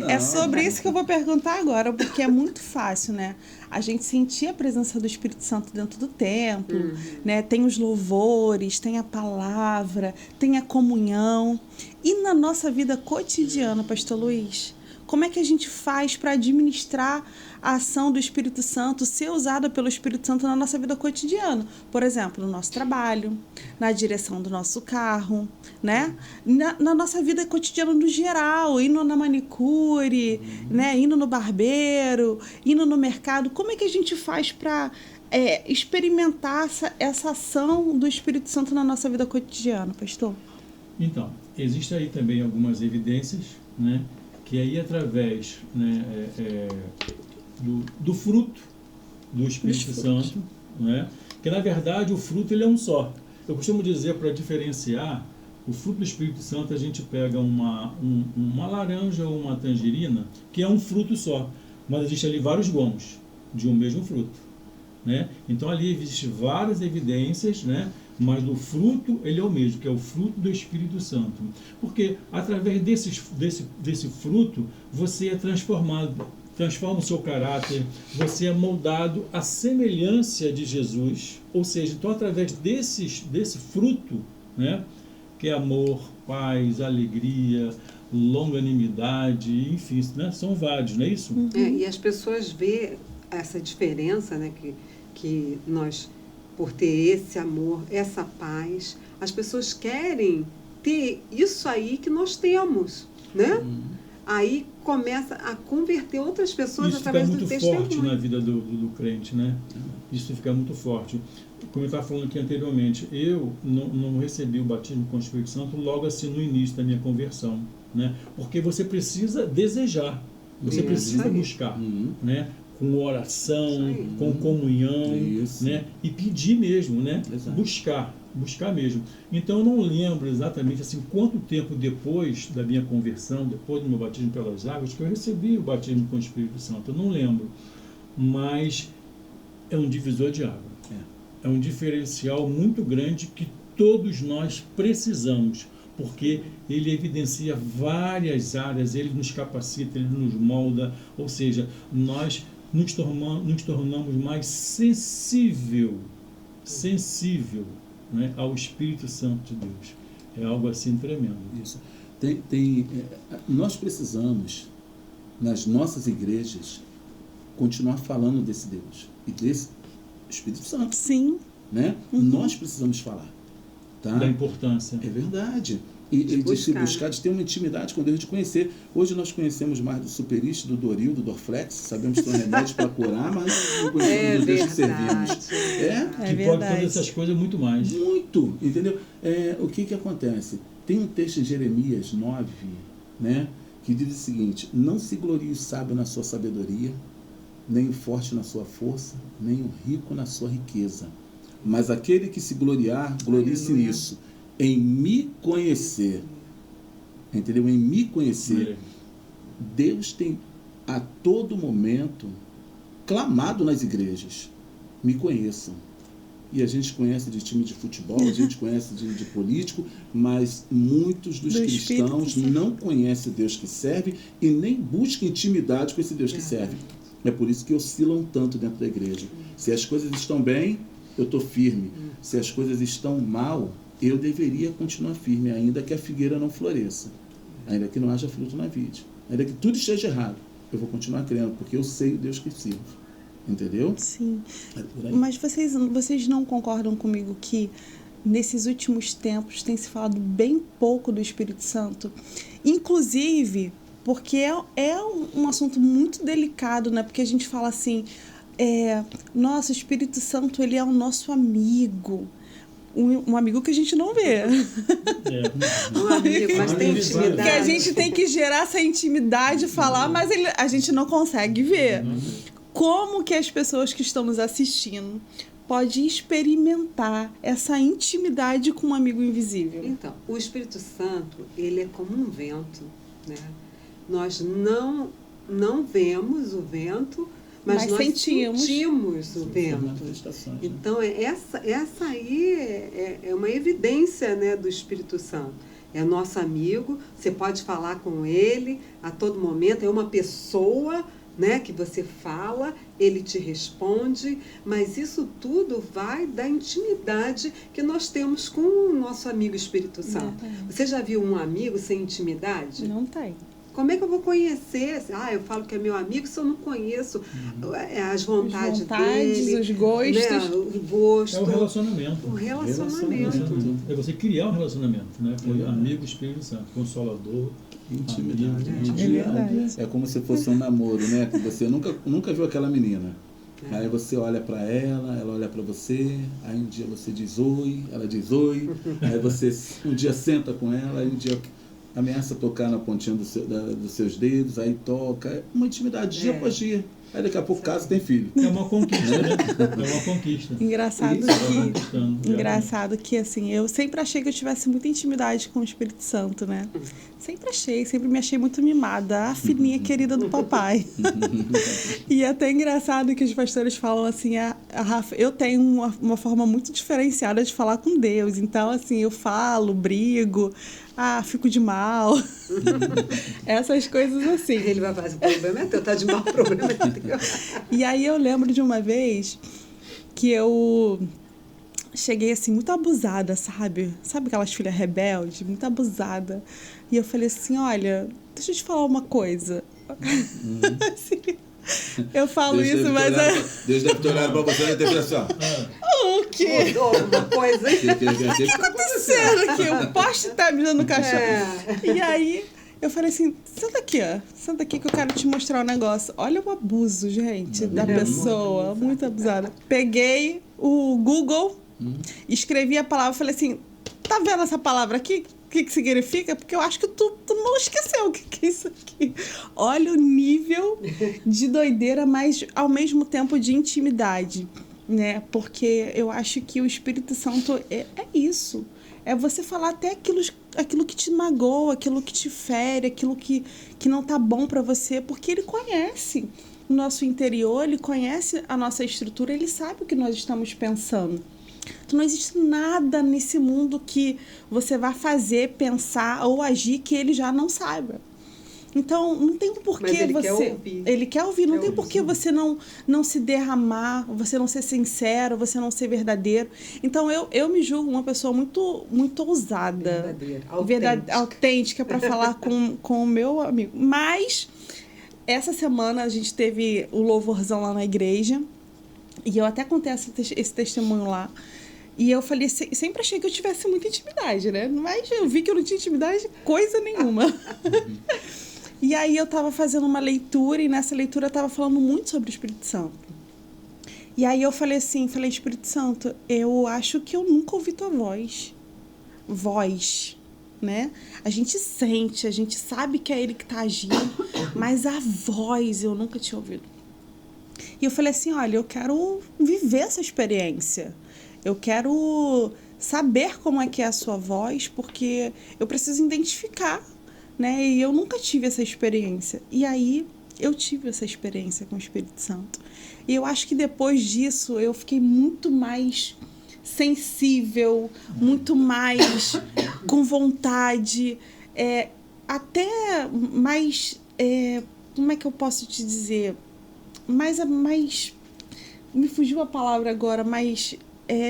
É sobre isso que eu vou perguntar agora, porque é muito fácil, né? A gente sentir a presença do Espírito Santo dentro do templo, né? Tem os louvores, tem a palavra, tem a comunhão. E na nossa vida cotidiana, Pastor Luiz, como é que a gente faz para administrar a ação do Espírito Santo, ser usada pelo Espírito Santo na nossa vida cotidiana? Por exemplo, no nosso trabalho, na direção do nosso carro, né? Na nossa vida cotidiana no geral, indo na manicure, né? Indo no barbeiro, indo no mercado. Como é que a gente faz para experimentar essa ação do Espírito Santo na nossa vida cotidiana, pastor? Então, existem aí também algumas evidências, né? Que aí através, né, do fruto do Espírito Santo, né? Que na verdade o fruto ele é um só. Eu costumo dizer, para diferenciar o fruto do Espírito Santo, a gente pega uma laranja ou uma tangerina, que é um fruto só, mas existe ali vários gomos de um mesmo fruto, né? Então ali existem várias evidências, né? Mas o fruto ele é o mesmo, que é o fruto do Espírito Santo. Porque através desse fruto, você é transformado, transforma o seu caráter, você é moldado à semelhança de Jesus. Ou seja, então através desse fruto, né, que é amor, paz, alegria, longanimidade, enfim, né, são vários, não é isso? E as pessoas veem essa diferença, né, que nós... por ter esse amor, essa paz, as pessoas querem ter isso aí que nós temos, né? Aí começa a converter outras pessoas isso através do testemunho. Isso fica muito forte na vida do crente, né? Isso fica muito forte. Como eu estava falando aqui anteriormente, eu não recebi o batismo com o Espírito Santo logo assim no início da minha conversão, né? Porque você precisa desejar, você precisa buscar, né? Com oração, com comunhão, né? E pedir mesmo, né? Buscar mesmo. Então eu não lembro exatamente assim quanto tempo depois da minha conversão, depois do meu batismo pelas águas, que eu recebi o batismo com o Espírito Santo. Eu não lembro, mas é um divisor de água. É um diferencial muito grande que todos nós precisamos, porque ele evidencia várias áreas, ele nos capacita, ele nos molda, ou seja, nós nos tornamos mais sensível, né, ao Espírito Santo de Deus. É algo assim tremendo. Isso. Nós precisamos, nas nossas igrejas, continuar falando desse Deus e desse Espírito Santo. Sim. Né? Nós precisamos falar. Tá? Da importância. É verdade. E de se buscar, de ter uma intimidade com Deus, de conhecer. Hoje nós conhecemos mais do Superiste, do Doril, do Dorflex, sabemos que são remédios para curar, mas não conhecemos o Deus que servimos. Que pode fazer essas coisas muito mais. Muito, entendeu? O que acontece? Tem um texto em Jeremias 9, né, que diz o seguinte: não se glorie o sábio na sua sabedoria, nem o forte na sua força, nem o rico na sua riqueza. Mas aquele que se gloriar, glorie-se nisso, em me conhecer. Entendeu? Em me conhecer. Deus tem a todo momento clamado nas igrejas: me conheçam. E a gente conhece de time de futebol, a gente conhece de político, mas muitos dos cristãos não conhecem o Deus que serve e nem buscam intimidade com esse Deus que serve. É por isso que oscilam tanto dentro da igreja. Se as coisas estão bem, eu estou firme. Se as coisas estão mal, eu deveria continuar firme, ainda que a figueira não floresça, ainda que não haja fruto na vide, ainda que tudo esteja errado, eu vou continuar crendo, porque eu sei o Deus que sirvo. Entendeu? Sim. Mas vocês não concordam comigo que nesses últimos tempos tem se falado bem pouco do Espírito Santo? Inclusive, porque é um assunto muito delicado, né? Porque a gente fala assim, nossa, o Espírito Santo, ele é o nosso amigo. Um amigo que a gente não vê. Um amigo, mas tem intimidade. Que a gente tem que gerar essa intimidade, falar, mas a gente não consegue ver. Como que as pessoas que estão nos assistindo pode experimentar essa intimidade com um amigo invisível? Então, o Espírito Santo, ele é como um vento, né? Nós não vemos o vento, mas nós sentimos o vento. Então, essa aí é uma evidência, né, do Espírito Santo. É nosso amigo, você pode falar com ele a todo momento, é uma pessoa, né, que você fala, ele te responde, mas isso tudo vai da intimidade que nós temos com o nosso amigo Espírito Santo. Você já viu um amigo sem intimidade? Não tem. Como é que eu vou conhecer? Eu falo que é meu amigo se eu não conheço as vontades dele, os gostos. Né? O gosto. É o relacionamento. O relacionamento. É você criar um relacionamento, né? Com amigo, Espírito Santo, Consolador, intimidade. Intimidade. É como se fosse um namoro, né? Que você nunca viu aquela menina. Aí você olha para ela olha para você, aí um dia você diz oi, ela diz oi, aí você um dia senta com ela, aí um dia ameaça tocar na pontinha dos seus dedos, aí toca, uma intimidade dia após dia. Aí daqui a pouco casa tem filho. É uma conquista, né? É uma conquista. Engraçado que assim, eu sempre achei que eu tivesse muita intimidade com o Espírito Santo, né? Sempre me achei muito mimada, a filhinha querida do papai. E é até engraçado que os pastores falam assim, a Rafa, eu tenho uma forma muito diferenciada de falar com Deus, então assim, eu falo, brigo, fico de mal. Essas coisas assim. Ele vai fazer, o problema é teu, tá de mal, o problema é teu. E aí eu lembro de uma vez que eu cheguei assim, muito abusada, sabe? Sabe aquelas filhas rebeldes? Muito abusada. E eu falei assim, olha, deixa eu te falar uma coisa. Assim, eu falo Deus isso, mas... Deus deve ter olhado pra você e ter pensado o quê? Mudou alguma coisa? O que tá acontecendo aqui? O poste tá me dando caixão. E aí... eu falei assim, senta aqui que eu quero te mostrar um negócio. Olha o abuso, gente, da pessoa, muito abusada. Peguei o Google, escrevi a palavra, falei assim, tá vendo essa palavra aqui? O que significa? Porque eu acho que tu não esqueceu o que é isso aqui. Olha o nível de doideira, mas ao mesmo tempo de intimidade, né? Porque eu acho que o Espírito Santo é isso. É você falar até aquilo que te magoa, aquilo que te fere, aquilo que não tá bom para você, porque ele conhece o nosso interior, ele conhece a nossa estrutura, ele sabe o que nós estamos pensando. Então não existe nada nesse mundo que você vai fazer, pensar ou agir que ele já não saiba. Então, não tem por que você... Ele quer ouvir. Não tem por que você não se derramar, você não ser sincero, você não ser verdadeiro. Então, eu me julgo uma pessoa muito, muito ousada. Autêntica para falar com o meu amigo. Mas, essa semana, a gente teve o louvorzão lá na igreja. E eu até contei esse testemunho lá. E eu falei, sempre achei que eu tivesse muita intimidade, né? Mas eu vi que eu não tinha intimidade coisa nenhuma. E aí eu estava fazendo uma leitura e nessa leitura eu estava falando muito sobre o Espírito Santo. E aí eu falei assim, Espírito Santo, eu acho que eu nunca ouvi tua voz. Voz, né? A gente sente, a gente sabe que é ele que está agindo, mas a voz eu nunca tinha ouvido. E eu falei assim, olha, eu quero viver essa experiência. Eu quero saber como é que é a sua voz, porque eu preciso identificar, né? E eu nunca tive essa experiência. E aí eu tive essa experiência com o Espírito Santo. E eu acho que depois disso eu fiquei muito mais sensível, muito mais com vontade, até mais, como é que eu posso te dizer? Mais me fugiu a palavra agora, mais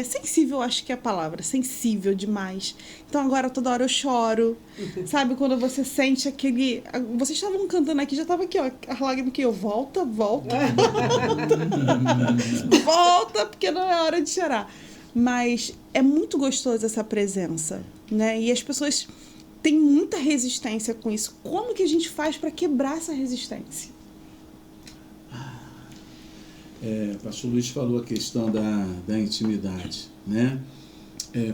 sensível, acho que é a palavra, sensível demais. Então agora toda hora eu choro, sabe? Quando você sente aquele... Vocês estavam cantando aqui, já estava aqui, ó, a lágrima que eu volta, porque não é hora de chorar. Mas é muito gostoso essa presença, né? E as pessoas têm muita resistência com isso. Como que a gente faz para quebrar essa resistência? Pastor Luiz falou a questão da intimidade, né?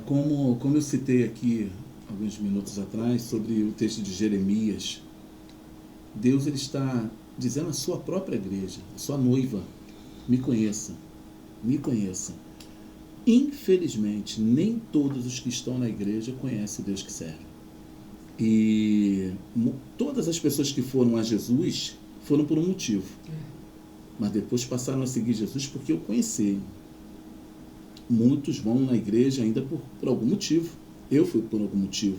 Como eu citei aqui alguns minutos atrás sobre o texto de Jeremias, Deus ele está dizendo à sua própria igreja, à sua noiva, me conheça, infelizmente, nem todos os que estão na igreja conhecem o Deus que serve. E todas as pessoas que foram a Jesus foram por um motivo. Mas depois passaram a seguir Jesus porque o conheciam. Muitos vão na igreja ainda por algum motivo. Eu fui por algum motivo.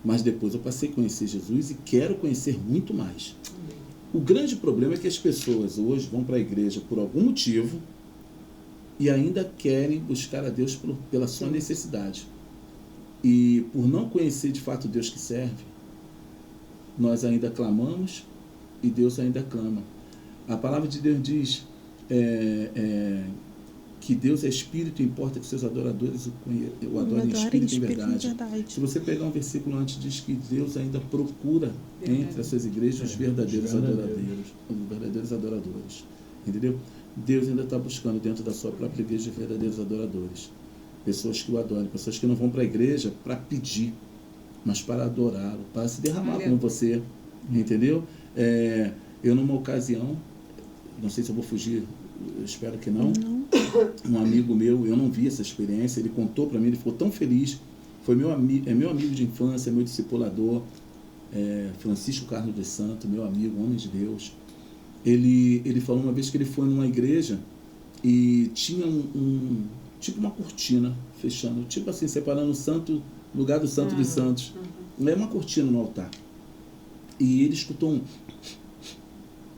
Mas depois eu passei a conhecer Jesus e quero conhecer muito mais. O grande problema é que as pessoas hoje vão para a igreja por algum motivo e ainda querem buscar a Deus pela sua necessidade. E por não conhecer de fato o Deus que serve, nós ainda clamamos e Deus ainda clama. A palavra de Deus diz que Deus é Espírito e importa que seus adoradores o adorem em Espírito e em verdade. Se você pegar um versículo antes, diz que Deus ainda procura entre as suas igrejas os verdadeiros adoradores. Entendeu? Deus ainda está buscando dentro da sua própria igreja verdadeiros adoradores. Pessoas que o adoram, pessoas que não vão para a igreja para pedir, mas para adorá-lo, para se derramar como você. Entendeu? Eu, numa ocasião, não sei se eu vou fugir, eu espero que não. Um amigo meu, eu não vi essa experiência, ele contou para mim, ele ficou tão feliz. Foi meu amigo de infância, meu discipulador, Francisco Carlos dos Santos, meu amigo, homem de Deus. Ele falou uma vez que ele foi numa igreja e tinha tipo uma cortina fechando, tipo assim, separando o santo, lugar do santo dos santos. É uma cortina no altar. E ele escutou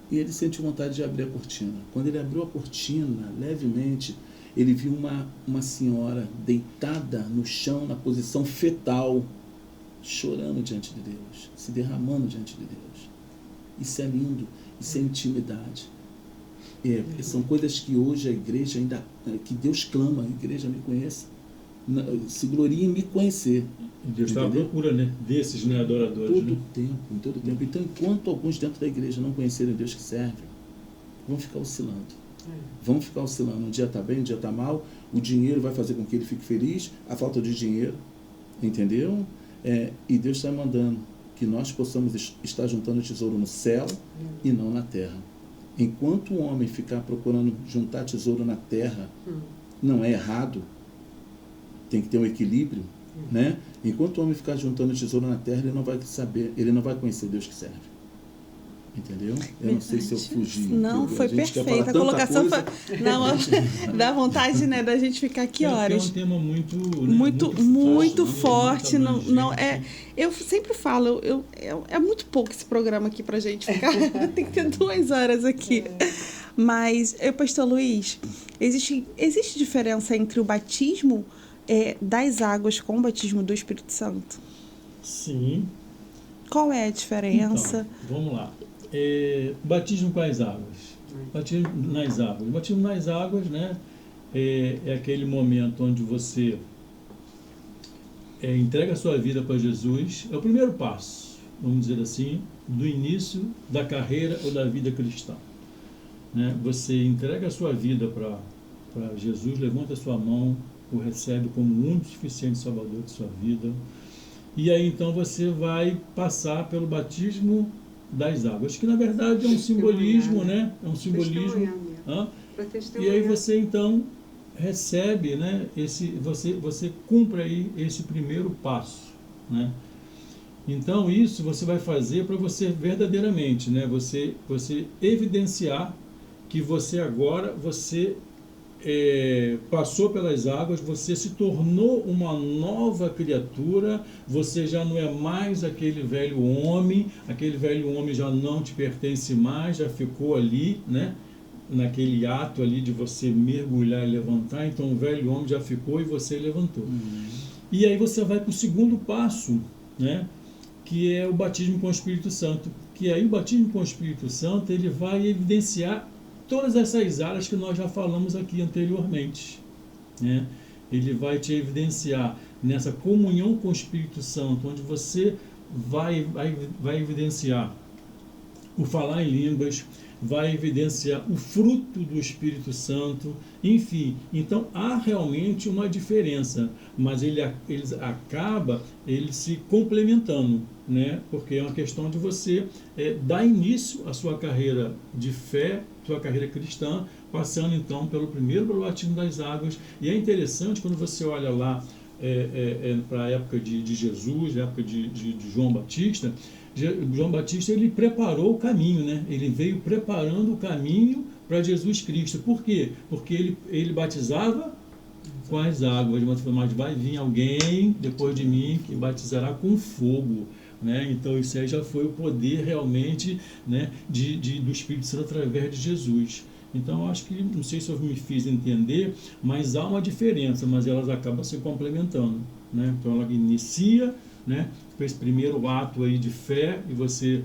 e ele sentiu vontade de abrir a cortina. Quando ele abriu a cortina, levemente, ele viu uma senhora deitada no chão, na posição fetal, chorando diante de Deus, se derramando diante de Deus. Isso é lindo, isso é intimidade. São coisas que hoje a igreja ainda, que Deus clama, a igreja me conheça, se gloria em me conhecer. Deus está à procura, né, desses, né, adoradores. Em todo tempo. Então, enquanto alguns dentro da igreja não conhecerem o Deus que serve, vão ficar oscilando. Vão ficar oscilando. Um dia está bem, um dia está mal. O dinheiro vai fazer com que ele fique feliz. A falta de dinheiro. Entendeu? E Deus está mandando que nós possamos estar juntando tesouro no céu e não na terra. Enquanto o homem ficar procurando juntar tesouro na terra, não é errado. Tem que ter um equilíbrio, né? Enquanto o homem ficar juntando tesouro na terra, ele não vai saber, ele não vai conhecer Deus que serve. Entendeu? Eu não sei se eu fugi. Não, foi perfeita. A colocação foi... Não, dá vontade, né, da gente ficar aqui horas. É um tema muito, né, muito forte. Não, eu sempre falo, é muito pouco esse programa aqui pra gente ficar. Tem que ter 2 horas aqui. Mas, pastor Luiz, existe diferença entre o batismo das águas com o batismo do Espírito Santo? Sim. Qual é a diferença? Então, vamos lá. Batismo com as águas. Batismo nas águas. Batismo nas águas, né, é aquele momento onde você entrega a sua vida para Jesus. É o primeiro passo, vamos dizer assim, do início da carreira ou da vida cristã. Né? Você entrega a sua vida para Jesus, levanta a sua mão, o recebe como o único suficiente salvador de sua vida. E aí então você vai passar pelo batismo das águas, que na verdade é um simbolismo, né? É um simbolismo. E aí você então recebe, né? Você cumpre aí esse primeiro passo, né? Então isso você vai fazer para você verdadeiramente, né? Você evidenciar que você agora passou pelas águas, você se tornou uma nova criatura, você já não é mais aquele velho homem já não te pertence mais, já ficou ali, né, naquele ato ali de você mergulhar e levantar, então o velho homem já ficou e você levantou. E aí você vai para o segundo passo, né, que é o batismo com o Espírito Santo, que aí o batismo com o Espírito Santo, ele vai evidenciar todas essas áreas que nós já falamos aqui anteriormente, né? Ele vai te evidenciar nessa comunhão com o Espírito Santo, onde você vai evidenciar o falar em línguas, vai evidenciar o fruto do Espírito Santo, enfim. Então há realmente uma diferença, mas eles acaba se complementando, né? Porque é uma questão de você dar início à sua carreira de fé, sua carreira cristã, passando então pelo batismo das águas. E é interessante quando você olha lá para a época de Jesus, a época de João Batista. João Batista, ele preparou o caminho, né? Ele veio preparando o caminho para Jesus Cristo. Por quê? Porque ele batizava com as águas, mas vai vir alguém depois de mim que batizará com fogo, né? Então isso aí já foi o poder realmente, né, do Espírito Santo através de Jesus. Então eu acho que, não sei se eu me fiz entender, mas há uma diferença, mas elas acabam se complementando, né? Então ela inicia, né, com esse primeiro ato aí de fé, e você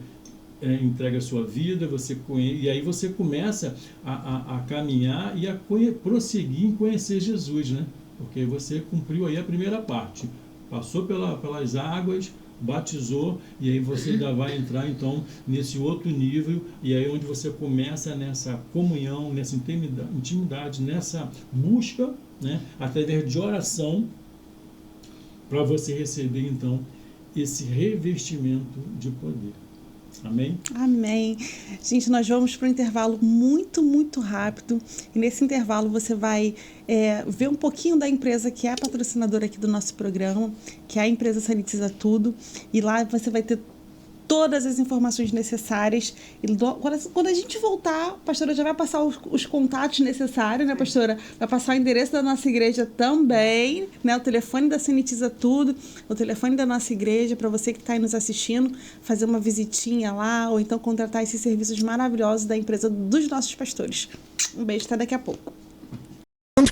entrega a sua vida, e aí você começa a caminhar e a prosseguir em conhecer Jesus, né? Porque você cumpriu aí a primeira parte, passou pelas águas, batizou, e aí você ainda vai entrar então nesse outro nível, e aí onde você começa nessa comunhão, nessa intimidade, nessa busca, né, através de oração, para você receber então esse revestimento de poder. Amém? Amém. Gente, nós vamos para um intervalo muito, muito rápido. E nesse intervalo você vai ver um pouquinho da empresa que é a patrocinadora aqui do nosso programa, que é a empresa Sanitiza Tudo. E lá você vai ter todas as informações necessárias. E quando a gente voltar, a pastora já vai passar os contatos necessários, né, pastora? Vai passar o endereço da nossa igreja também, né? O telefone da Sanitiza Tudo, o telefone da nossa igreja, para você que está aí nos assistindo, fazer uma visitinha lá, ou então contratar esses serviços maravilhosos da empresa dos nossos pastores. Um beijo, até daqui a pouco.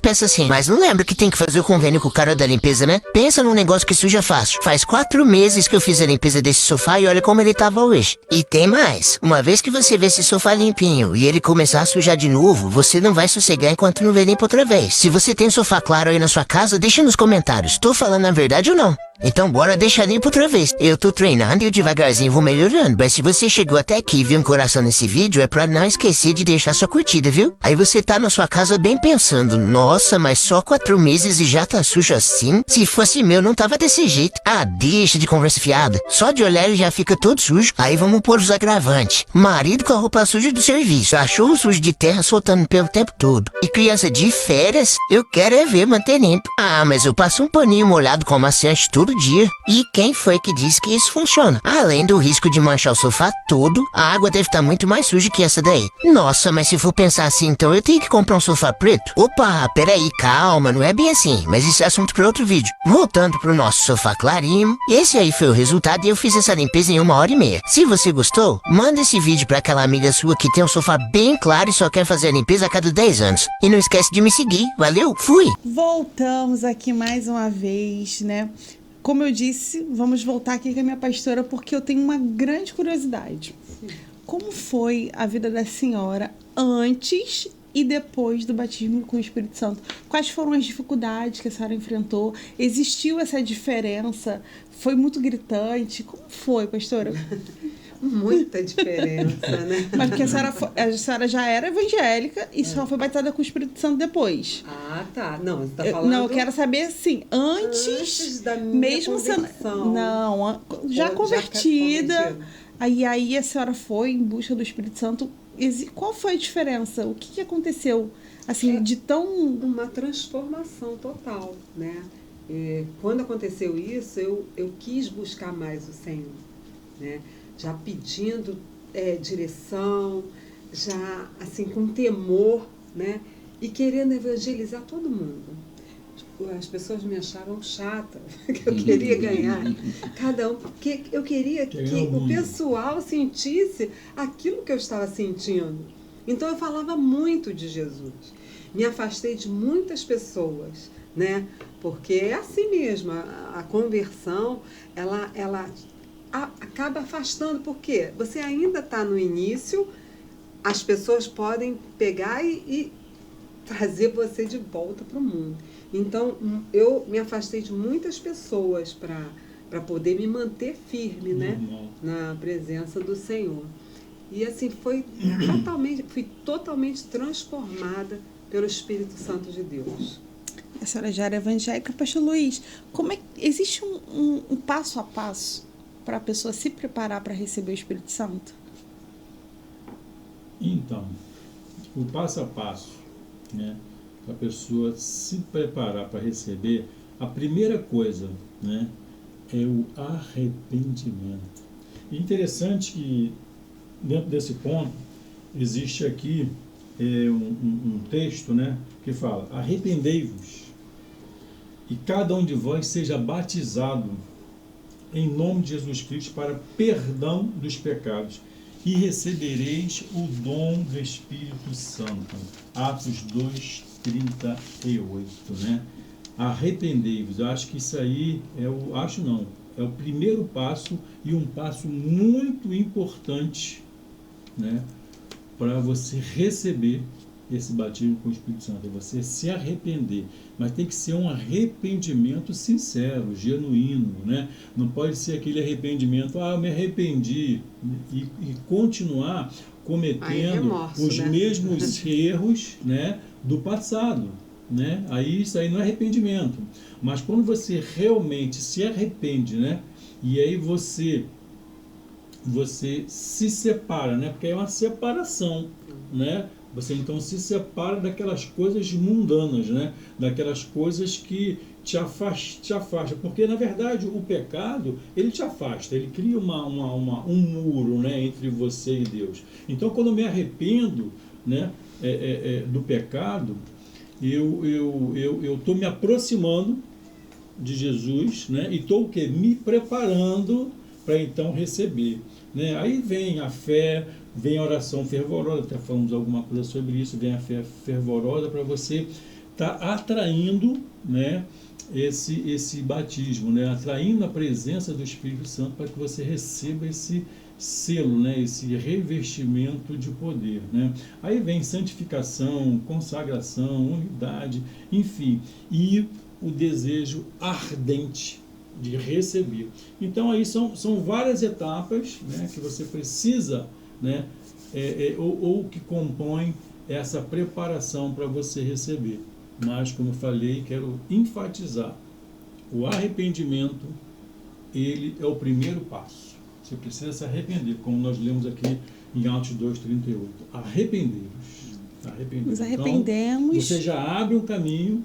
Pensa assim, mas não lembra que tem que fazer o convênio com o cara da limpeza, né? Pensa num negócio que suja fácil. Faz 4 meses que eu fiz a limpeza desse sofá e olha como ele tava hoje. E tem mais. Uma vez que você vê esse sofá limpinho e ele começar a sujar de novo, você não vai sossegar enquanto não vê limpo outra vez. Se você tem um sofá claro aí na sua casa, deixa nos comentários. Tô falando a verdade ou não? Então bora deixar limpo outra vez. Eu tô treinando e eu devagarzinho vou melhorando. Mas se você chegou até aqui e viu um coração nesse vídeo, é pra não esquecer de deixar sua curtida, viu? Aí você tá na sua casa bem pensando, nossa, mas só 4 meses e já tá sujo assim? Se fosse meu, não tava desse jeito. Ah, deixa de conversa fiada. Só de olhar ele já fica todo sujo. Aí vamos pôr os agravantes. Marido com a roupa suja do serviço. Cachorro sujo de terra soltando pelo tempo todo. E criança de férias, eu quero é ver manter limpo. Ah, mas eu passo um paninho molhado com amaciante todo dia. E quem foi que disse que isso funciona? Além do risco de manchar o sofá todo, a água deve estar muito mais suja que essa daí. Nossa, mas se for pensar assim, então eu tenho que comprar um sofá preto? Opa, peraí, calma, não é bem assim, mas isso é assunto para outro vídeo. Voltando pro nosso sofá clarinho, esse aí foi o resultado e eu fiz essa limpeza em 1h30. Se você gostou, manda esse vídeo para aquela amiga sua que tem um sofá bem claro e só quer fazer a limpeza a cada 10 anos. E não esquece de me seguir, valeu, fui! Voltamos aqui mais uma vez, né? Como eu disse, vamos voltar aqui com a minha pastora porque eu tenho uma grande curiosidade. Como foi a vida da senhora antes e depois do batismo com o Espírito Santo? Quais foram as dificuldades que a senhora enfrentou? Existiu essa diferença? Foi muito gritante? Como foi, pastora? Muita diferença, né? Mas porque a senhora já era evangélica e só foi batizada com o Espírito Santo depois. Ah, tá. Não, você tá falando... Não, eu quero saber, assim, antes da minha mesmo conversão. Não, já convertida. Aí a senhora foi em busca do Espírito Santo. Qual foi a diferença? O que aconteceu? Assim, de tão... Uma transformação total, né? Quando aconteceu isso, eu quis buscar mais o Senhor, né? Já pedindo direção, já assim com temor, né? E querendo evangelizar todo mundo. As pessoas me achavam chata, que eu queria ganhar cada um, porque eu queria que o pessoal sentisse aquilo que eu estava sentindo. Então eu falava muito de Jesus. Me afastei de muitas pessoas, né? Porque é assim mesmo, a conversão, ela acaba afastando, porque você ainda está no início, as pessoas podem pegar e trazer você de volta para o mundo. Então, eu me afastei de muitas pessoas para poder me manter firme, né, na presença do Senhor. E assim, fui totalmente transformada pelo Espírito Santo de Deus. A senhora já era evangélica, pastor Luiz. Como é que existe um passo a passo para a pessoa se preparar para receber o Espírito Santo? Então, o passo a passo, né, para a pessoa se preparar para receber, a primeira coisa, né, é o arrependimento. E interessante que, dentro desse ponto, existe aqui um texto, né, que fala: arrependei-vos e cada um de vós seja batizado em nome de Jesus Cristo para perdão dos pecados e recebereis o dom do Espírito Santo. Atos 2:38, né? Arrependei-vos. Eu acho que isso aí é o primeiro passo, e um passo muito importante, né, para você receber esse batismo com o Espírito Santo. É você se arrepender, mas tem que ser um arrependimento sincero, genuíno, né? Não pode ser aquele arrependimento, eu me arrependi, e continuar cometendo os mesmos erros, né, do passado, né? Aí isso aí não é arrependimento. Mas quando você realmente se arrepende, né, e aí você se separa, né? Porque é uma separação, né? Você então se separa daquelas coisas mundanas, né? Daquelas coisas que te afasta. Porque, na verdade, o pecado, ele te afasta, ele cria um muro, né, entre você e Deus. Então, quando eu me arrependo, né, do pecado, eu estou me aproximando de Jesus, né? E estou o quê? Me preparando para então receber, né? Aí vem a fé, vem a oração fervorosa, até falamos alguma coisa sobre isso, vem a fé fervorosa para você estar atraindo, né, esse batismo, né, atraindo a presença do Espírito Santo para que você receba esse selo, né, esse revestimento de poder, né? Aí vem santificação, consagração, unidade, enfim, e o desejo ardente de receber. Então aí são várias etapas, né, que você precisa, né, ou que compõem essa preparação para você receber. Mas, como eu falei, quero enfatizar: o arrependimento, ele é o primeiro passo. Você precisa se arrepender, como nós lemos aqui em Atos 2:38. Arrependei-vos. Nos arrependemos. Então, você já abre um caminho.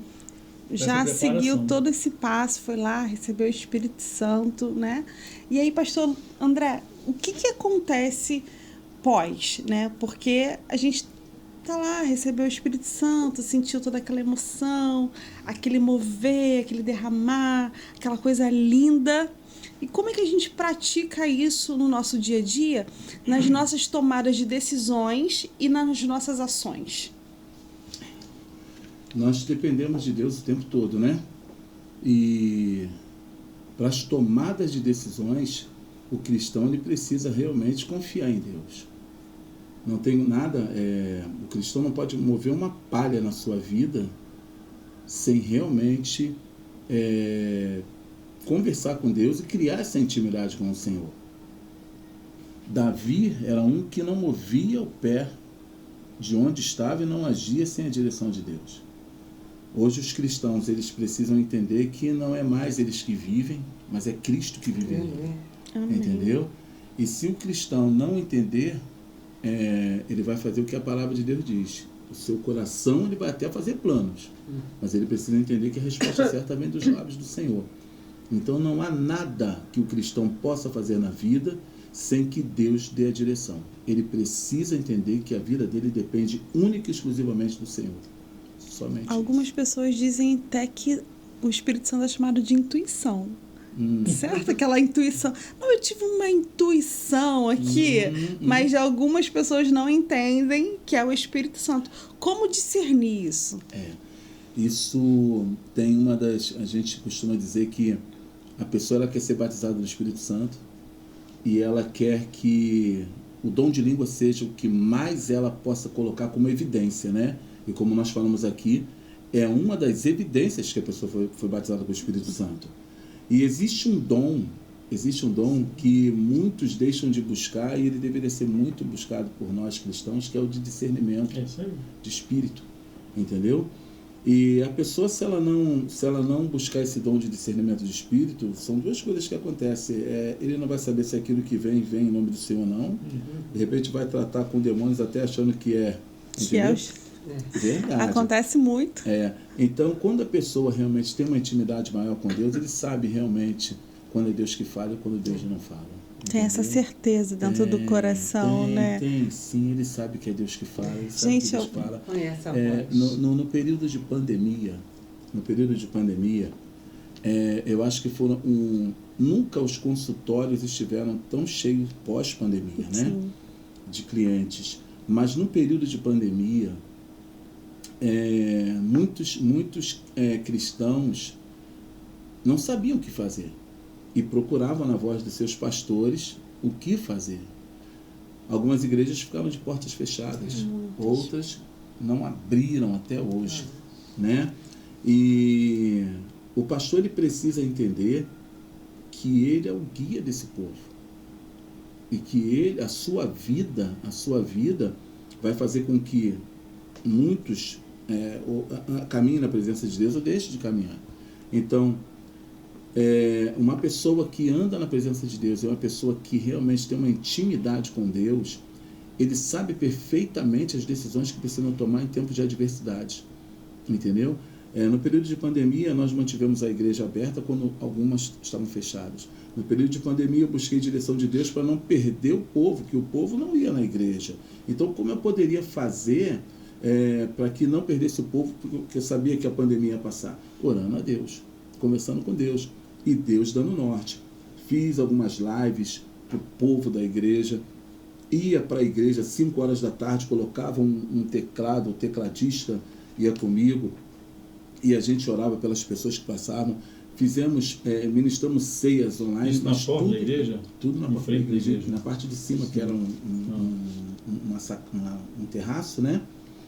Já seguiu todo esse passo, foi lá, recebeu o Espírito Santo, né? E aí, pastor André, o que acontece pós, né? Porque a gente tá lá, recebeu o Espírito Santo, sentiu toda aquela emoção, aquele mover, aquele derramar, aquela coisa linda. E como é que a gente pratica isso no nosso dia a dia, nas nossas tomadas de decisões e nas nossas ações? Nós dependemos de Deus o tempo todo, né? E para as tomadas de decisões, o cristão ele precisa realmente confiar em Deus. Não tem nada, o cristão não pode mover uma palha na sua vida sem realmente conversar com Deus e criar essa intimidade com o Senhor. Davi era um que não movia o pé de onde estava e não agia sem a direção de Deus. Hoje os cristãos, eles precisam entender que não é mais eles que vivem, mas é Cristo que vive nele. Entendeu? E se o cristão não entender, ele vai fazer o que a palavra de Deus diz. O seu coração, ele vai até fazer planos, mas ele precisa entender que a resposta certa vem dos lábios do Senhor. Então não há nada que o cristão possa fazer na vida sem que Deus dê a direção. Ele precisa entender que a vida dele depende única e exclusivamente do Senhor. Somente. Algumas pessoas dizem até que o Espírito Santo é chamado de intuição. Certo? Aquela intuição. Não, eu tive uma intuição aqui, mas algumas pessoas não entendem que é o Espírito Santo. Como discernir isso? Isso tem a gente costuma dizer que a pessoa ela quer ser batizada no Espírito Santo e ela quer que o dom de língua seja o que mais ela possa colocar como evidência, né? E como nós falamos aqui, é uma das evidências que a pessoa foi batizada com o Espírito Santo. E existe um dom existe um dom que muitos deixam de buscar e ele deveria ser muito buscado por nós cristãos, que é o de discernimento de espírito, entendeu? E a pessoa, se ela não buscar esse dom de discernimento de espírito, são duas coisas que acontecem. Ele não vai saber se aquilo que vem em nome do Senhor ou não. De repente vai tratar com demônios até achando que é. Entendeu? Verdade. Acontece muito. Então, quando a pessoa realmente tem uma intimidade maior com Deus, ele sabe realmente quando é Deus que fala e quando Deus não fala. Tem essa certeza dentro do coração, né? Tem, sim, ele sabe que é Deus que fala, ele sabe que Deus fala. Conhece a voz. No período de pandemia, eu acho que nunca os consultórios estiveram tão cheios pós-pandemia, né? Sim. De clientes. Mas no período de pandemia, muitos cristãos não sabiam o que fazer e procuravam na voz de seus pastores o que fazer. Algumas igrejas ficavam de portas fechadas, outras não abriram até hoje, né? E o pastor, ele precisa entender que ele é o guia desse povo e que a sua vida vai fazer com que muitos caminhem na presença de Deus ou deixem de caminhar. Então, uma pessoa que anda na presença de Deus é uma pessoa que realmente tem uma intimidade com Deus. Ele sabe perfeitamente as decisões que precisam tomar em tempos de adversidade, entendeu? No período de pandemia, nós mantivemos a igreja aberta quando algumas estavam fechadas. No período de pandemia, eu busquei direção de Deus para não perder o povo, que o povo não ia na igreja. Então, como eu poderia fazer para que não perdesse o povo, porque eu sabia que a pandemia ia passar? Orando a Deus, conversando com Deus, e Deus dando norte. Fiz algumas lives para o povo da igreja, ia para a igreja às 5 horas da tarde, colocava um teclado, o tecladista ia comigo, e a gente orava pelas pessoas que passavam. Ministramos ceias online. Isso na porta da igreja? Tudo na porta da igreja. Na parte de cima, que era um terraço, né?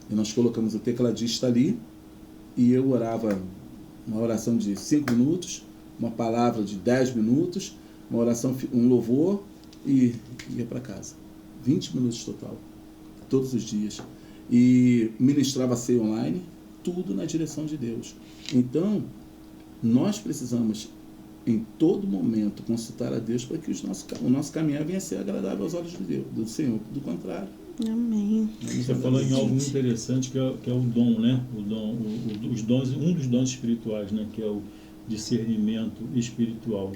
E nós colocamos o tecladista ali, e eu orava uma oração de 5 minutos, uma palavra de 10 minutos, uma oração, um louvor, e ia para casa. 20 minutos total, todos os dias. E ministrava a ceia online, tudo na direção de Deus. Então, nós precisamos, em todo momento, consultar a Deus para que o nosso caminhar venha a ser agradável aos olhos de Deus, do Senhor. Do contrário. Amém. Você falou em algo muito interessante, que é o dom, né? Os dons, um dos dons espirituais, né? Que é o discernimento espiritual,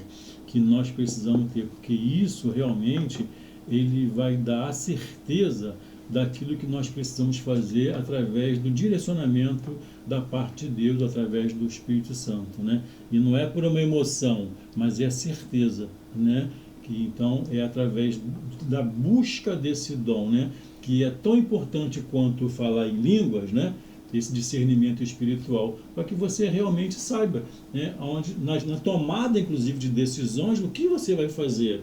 que nós precisamos ter, porque isso realmente ele vai dar a certeza daquilo que nós precisamos fazer através do direcionamento da parte de Deus, através do Espírito Santo, né? E não é por uma emoção, mas é a certeza, né? Que então é através da busca desse dom, né? Que é tão importante quanto falar em línguas, né? Esse discernimento espiritual, para que você realmente saiba, né? Na tomada, inclusive, de decisões, o que você vai fazer,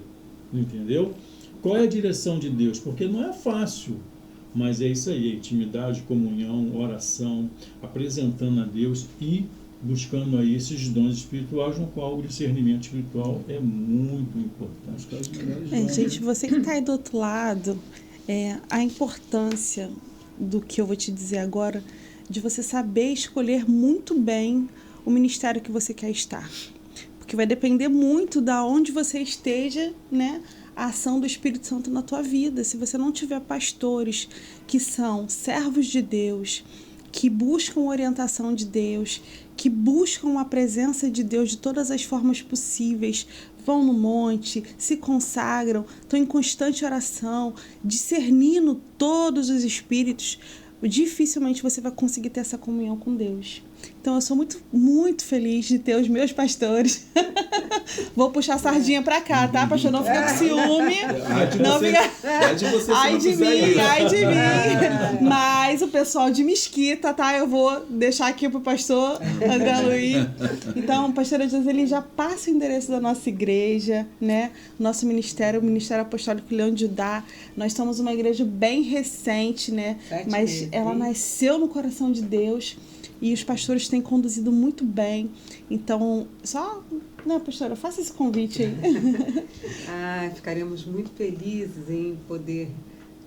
entendeu? Qual é a direção de Deus? Porque não é fácil, mas é isso aí, intimidade, comunhão, oração, apresentando a Deus e buscando aí esses dons espirituais, no qual o discernimento espiritual é muito importante. Gente, você que está aí do outro lado, a importância do que eu vou te dizer agora, de você saber escolher muito bem o ministério que você quer estar. Porque vai depender muito da onde você esteja, né? A ação do Espírito Santo na tua vida. Se você não tiver pastores que são servos de Deus, que buscam orientação de Deus, que buscam a presença de Deus de todas as formas possíveis, vão no monte, se consagram, estão em constante oração, discernindo todos os espíritos, dificilmente você vai conseguir ter essa comunhão com Deus. Então eu sou muito, muito feliz de ter os meus pastores. Vou puxar a sardinha pra cá, tá? Pastor, não fica com ciúme. Ai de mim. Mas o pessoal de Mesquita, tá? Eu vou deixar aqui pro pastor André Luiz. Então, pastora Joseli, já passa o endereço da nossa igreja, né? Nosso ministério, o Ministério Apostólico Leão de Judá. Nós somos uma igreja bem recente, né? Mas ela nasceu no coração de Deus. e os pastores têm conduzido muito bem. Então, só, né, pastora, faça esse convite aí. Ficaremos muito felizes em poder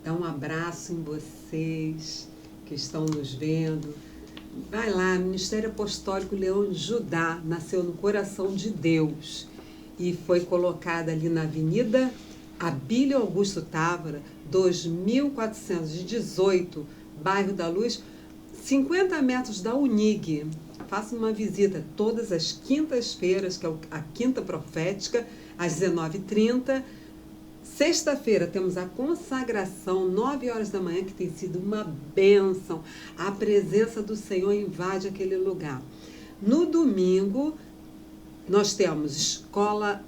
dar um abraço em vocês que estão nos vendo. Vai lá, Ministério Apostólico Leão de Judá nasceu no coração de Deus e foi colocada ali na Avenida Abílio Augusto Távora, 2418, bairro da Luz, 50 metros da Unig. Faça uma visita todas as quintas-feiras, que é a Quinta Profética, às 19h30. Sexta-feira temos a consagração, 9 horas da manhã, que tem sido uma bênção. A presença do Senhor invade aquele lugar. No domingo, nós temos escola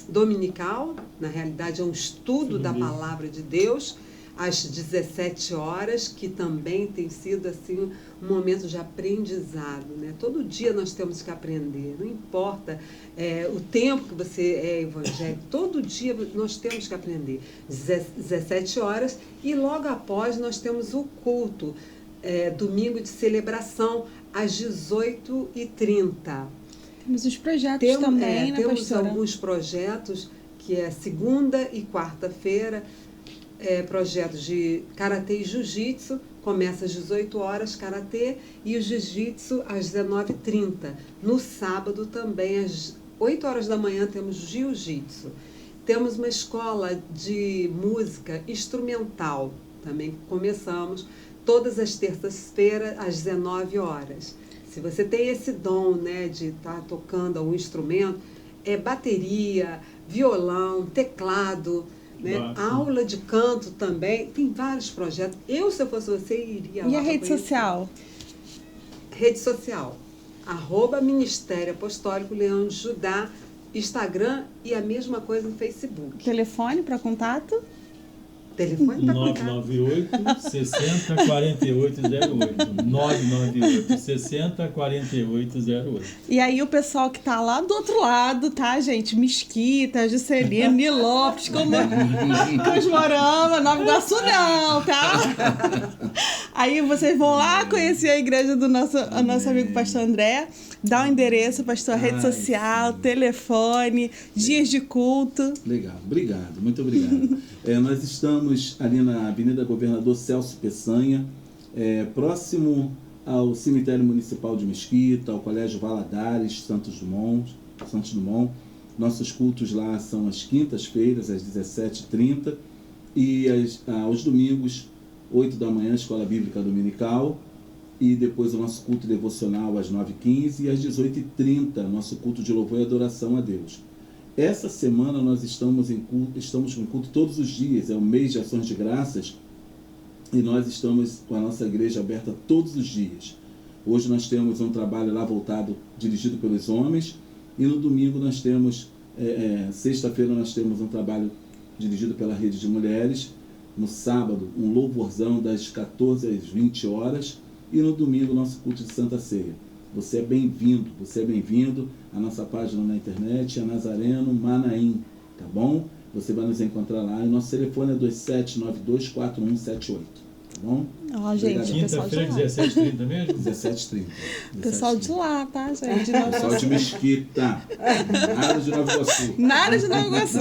dominical, na realidade é um estudo da palavra de Deus, às 17 horas, que também tem sido assim um momento de aprendizado, né? Todo dia nós temos que aprender, não importa o tempo que você é evangélico, todo dia nós temos que aprender. 17 horas, e logo após nós temos o culto, domingo de celebração, às 18h30. Temos os projetos também, né, temos pastora? alguns projetos, que é segunda e quarta-feira, projetos de karatê e jiu-jitsu, começa às 18 horas, karatê, e o jiu-jitsu às 19h30. No sábado também, às 8 horas da manhã, temos jiu-jitsu. Temos uma escola de música instrumental, também começamos todas as terças-feiras, às 19 horas. Se você tem esse dom, né, de estar tocando algum instrumento, bateria, violão, teclado, né? Aula de canto também, tem vários projetos. Eu, se eu fosse você, iria lá. E a rede social? Rede social, @Ministério Apostólico Leão de Judá, Instagram, e a mesma coisa no Facebook. Telefone para contato? Telefone para contato. 998 60 4808. 998 60 4808. E aí o pessoal que tá lá do outro lado, tá, gente? Mesquita, Juscelino, Nilópolis, Cosmorama, Nova Iguaçu não, tá? Aí vocês vão lá conhecer a igreja do nosso amigo pastor André, dá o endereço, pastor, rede social, telefone, dias de culto. Legal, obrigado, muito obrigado. Nós estamos ali na Avenida Governador Celso Peçanha, próximo ao Cemitério Municipal de Mesquita, ao Colégio Valadares, Santos Dumont. Nossos cultos lá são às quintas-feiras, às 17h30, e aos domingos, 8 da manhã, Escola Bíblica Dominical, e depois o nosso culto devocional às 9h15, e às 18h30, nosso culto de louvor e adoração a Deus. Essa semana nós estamos com culto todos os dias, é o mês de ações de graças, e nós estamos com a nossa igreja aberta todos os dias. Hoje nós temos um trabalho lá dirigido pelos homens, e no domingo nós temos, sexta-feira nós temos um trabalho dirigido pela Rede de Mulheres, no sábado um louvorzão das 14 às 20 horas, e no domingo nosso culto de Santa Ceia. Você é bem-vindo. A nossa página na internet é Nazareno Manaim, tá bom? Você vai nos encontrar lá. E nosso telefone é 27924178, tá bom? Ó, gente, quinta-feira, 17h30 mesmo? 17h30. Pessoal de lá, tá, gente? Pessoal de Mesquita. Na área de Nova Iguaçu. Na área de Nova Iguaçu.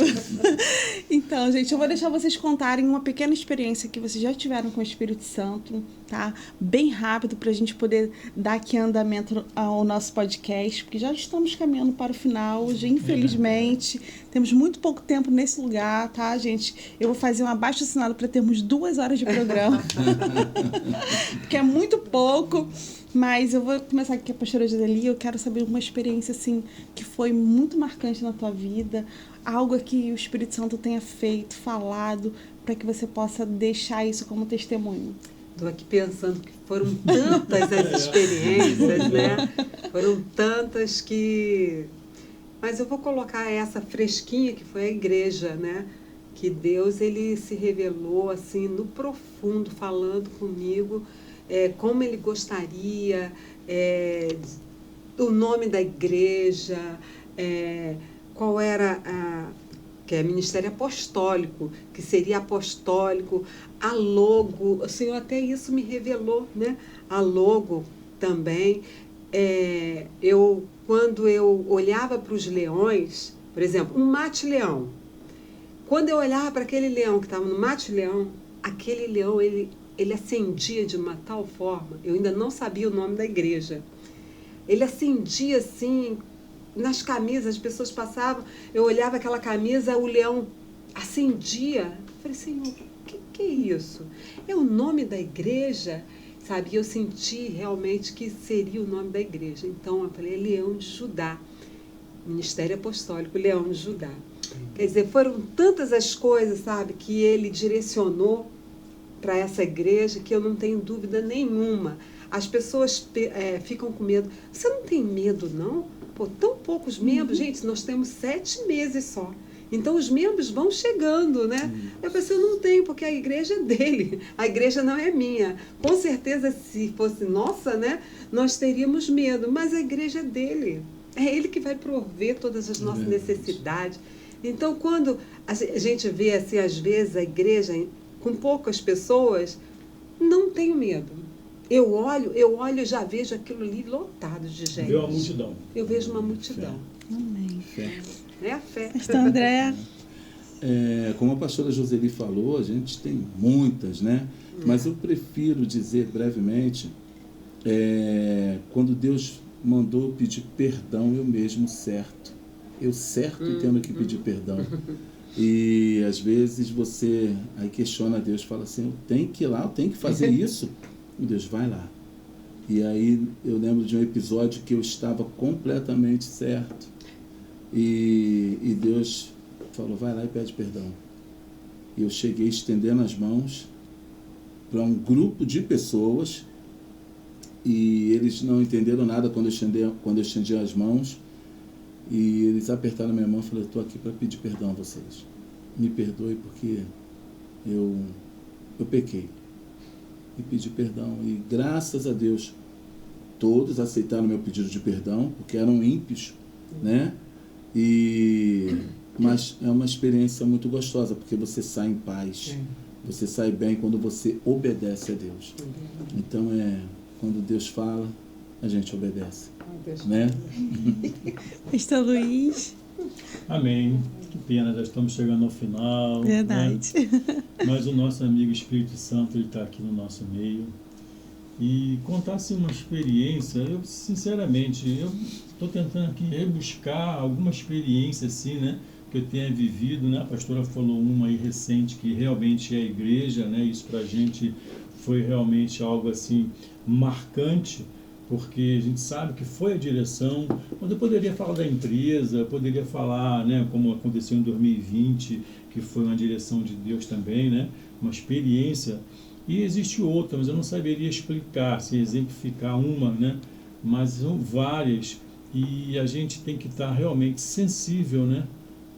Então, gente, eu vou deixar vocês contarem uma pequena experiência que vocês já tiveram com o Espírito Santo, tá? Bem rápido, pra gente poder dar aqui andamento ao nosso podcast, porque já estamos caminhando para o final, hoje, infelizmente. Temos muito pouco tempo nesse lugar, tá, gente? Eu vou fazer um abaixo-assinado para termos 2 horas de programa. Porque é muito pouco. Mas eu vou começar aqui com a pastora Giseli. Eu quero saber uma experiência assim que foi muito marcante na tua vida, algo que o Espírito Santo tenha feito, falado, para que você possa deixar isso como testemunho. Estou aqui pensando que foram tantas as experiências, né? Foram tantas que... Mas eu vou colocar essa fresquinha que foi a igreja, né? Que Deus, ele se revelou assim no profundo, falando comigo, como ele gostaria, o nome da igreja, qual era que é Ministério Apostólico, que seria apostólico, a logo, o Senhor até isso me revelou, né? A logo, também, quando eu olhava para os leões, por exemplo, um mate-leão. Quando eu olhava para aquele leão que estava no mate-leão, aquele leão, ele acendia de uma tal forma, eu ainda não sabia o nome da igreja. Ele acendia assim, nas camisas, as pessoas passavam, eu olhava aquela camisa, o leão acendia. Eu falei, Senhor, o que é isso? É o nome da igreja, sabe? E eu senti realmente que seria o nome da igreja. Então eu falei, Leão de Judá, Ministério Apostólico Leão de Judá. Quer dizer, foram tantas as coisas, sabe, que ele direcionou para essa igreja que eu não tenho dúvida nenhuma. As pessoas ficam com medo. Você não tem medo, não? Pô, tão poucos membros. Gente, nós temos 7 meses só. Então, os membros vão chegando, né? Eu pensei, eu não tenho, porque a igreja é dele. A igreja não é minha. Com certeza, se fosse nossa, né? Nós teríamos medo. Mas a igreja é dele. É ele que vai prover todas as nossas necessidades. Então, quando a gente vê, assim, às vezes, a igreja com poucas pessoas, não tenho medo. Eu olho e já vejo aquilo ali lotado de gente. Vê uma multidão. Eu vejo uma multidão. Amém. É a fé. Pastor André. Como a pastora Joseli falou, a gente tem muitas, né? Mas eu prefiro dizer brevemente, quando Deus mandou pedir perdão, eu mesmo certo. Eu certo tendo que pedir perdão. E às vezes você aí questiona Deus, fala assim, eu tenho que ir lá, eu tenho que fazer isso. E Deus, vai lá. E aí eu lembro de um episódio que eu estava completamente certo. E Deus falou, vai lá e pede perdão. E eu cheguei estendendo as mãos para um grupo de pessoas e eles não entenderam nada quando eu estendi as mãos. E eles apertaram a minha mão e falaram, eu estou aqui para pedir perdão a vocês. Me perdoe porque eu pequei. E pedi perdão. E graças a Deus, todos aceitaram meu pedido de perdão, porque eram ímpios, né? Mas é uma experiência muito gostosa, porque você sai em paz. Você sai bem quando você obedece a Deus. Então, quando Deus fala, a gente obedece. Né? Pastor Luiz. Amém. Que pena, já estamos chegando ao final. Verdade. Né? Mas o nosso amigo Espírito Santo, ele está aqui no nosso meio. E contar assim, uma experiência, eu sinceramente, eu estou tentando aqui rebuscar alguma experiência assim, né, que eu tenha vivido, né? A pastora falou uma aí recente que realmente é a igreja, né? Isso para a gente foi realmente algo assim marcante, porque a gente sabe que foi a direção, mas eu poderia falar da empresa, poderia falar, né, como aconteceu em 2020, que foi uma direção de Deus também, né, uma experiência, e existe outra, mas eu não saberia explicar, se exemplificar uma, né, mas são várias, e a gente tem que estar realmente sensível, né,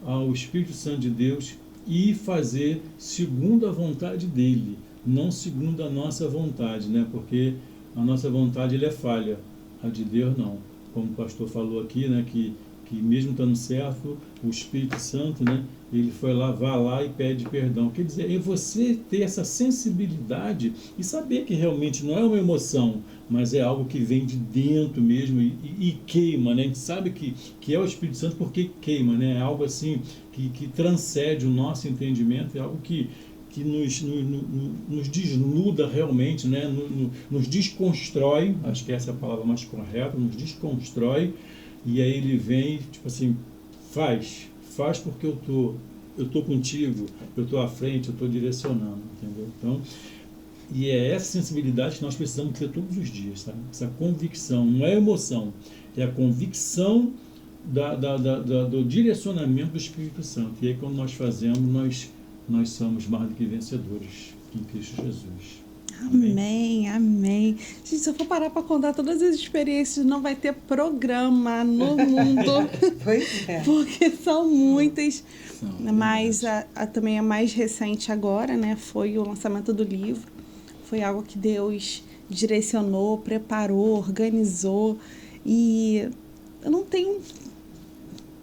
ao Espírito Santo de Deus e fazer segundo a vontade dele, não segundo a nossa vontade, né, porque a nossa vontade ele é falha, a de Deus não. Como o pastor falou aqui, né, que mesmo estando certo, o Espírito Santo, né, ele foi lá, vai lá e pede perdão. Quer dizer, é você ter essa sensibilidade e saber que realmente não é uma emoção, mas é algo que vem de dentro mesmo e queima, né? A gente sabe que é o Espírito Santo porque queima, né? É algo assim que transcende o nosso entendimento, é algo que nos desnuda realmente, né? Nos desconstrói, acho que essa é a palavra mais correta, nos desconstrói, e aí ele vem, tipo assim, faz porque eu tô contigo, eu tô à frente, eu tô direcionando, entendeu? Então, e é essa sensibilidade que nós precisamos ter todos os dias, sabe? Essa convicção, não é emoção, é a convicção do direcionamento do Espírito Santo. E aí quando nós fazemos, nós somos mais do que vencedores em Cristo Jesus. Amém, amém. Gente, se eu for parar para contar todas as experiências, não vai ter programa no mundo. Pois é. Porque são muitas. Mas também a mais recente agora, né, foi o lançamento do livro. Foi algo que Deus direcionou, preparou, organizou. E eu não tenho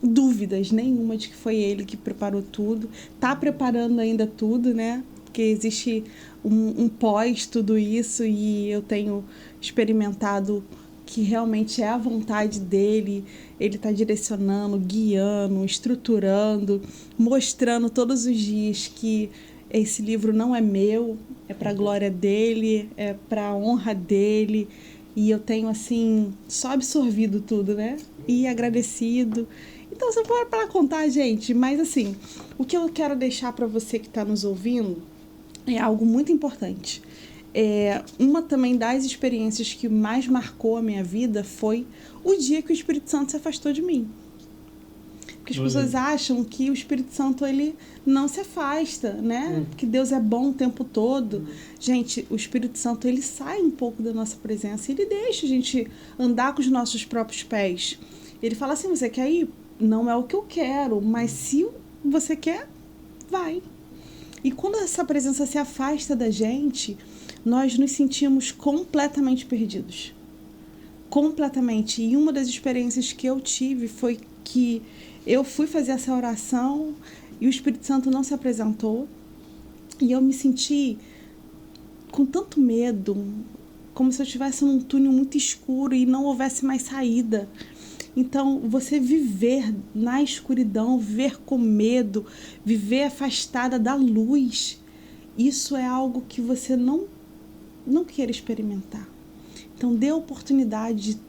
dúvidas nenhuma de que foi Ele que preparou tudo. Está preparando ainda tudo, né? porque existe um pós tudo isso, e eu tenho experimentado que realmente é a vontade dele. Ele está direcionando, guiando, estruturando, mostrando todos os dias que esse livro não é meu, é para a glória dele, é para a honra dele. E eu tenho, assim, só absorvido tudo, né? E agradecido. Então, você pode para contar, gente. Mas, assim, o que eu quero deixar para você que está nos ouvindo é algo muito importante. Uma também das experiências que mais marcou a minha vida foi o dia que o Espírito Santo se afastou de mim. Porque as pessoas acham que o Espírito Santo, ele não se afasta, né? Que Deus é bom o tempo todo. Gente, o Espírito Santo, ele sai um pouco da nossa presença, ele deixa a gente andar com os nossos próprios pés. Ele fala assim: você quer ir? Não é o que eu quero, mas se você quer, vai. E quando essa presença se afasta da gente, nós nos sentimos completamente perdidos. Completamente. E uma das experiências que eu tive foi que eu fui fazer essa oração e o Espírito Santo não se apresentou. E eu me senti com tanto medo, como se eu estivesse num túnel muito escuro e não houvesse mais saída. Então, você viver na escuridão, viver com medo, viver afastada da luz, isso é algo que você não queira experimentar. Então, dê a oportunidade de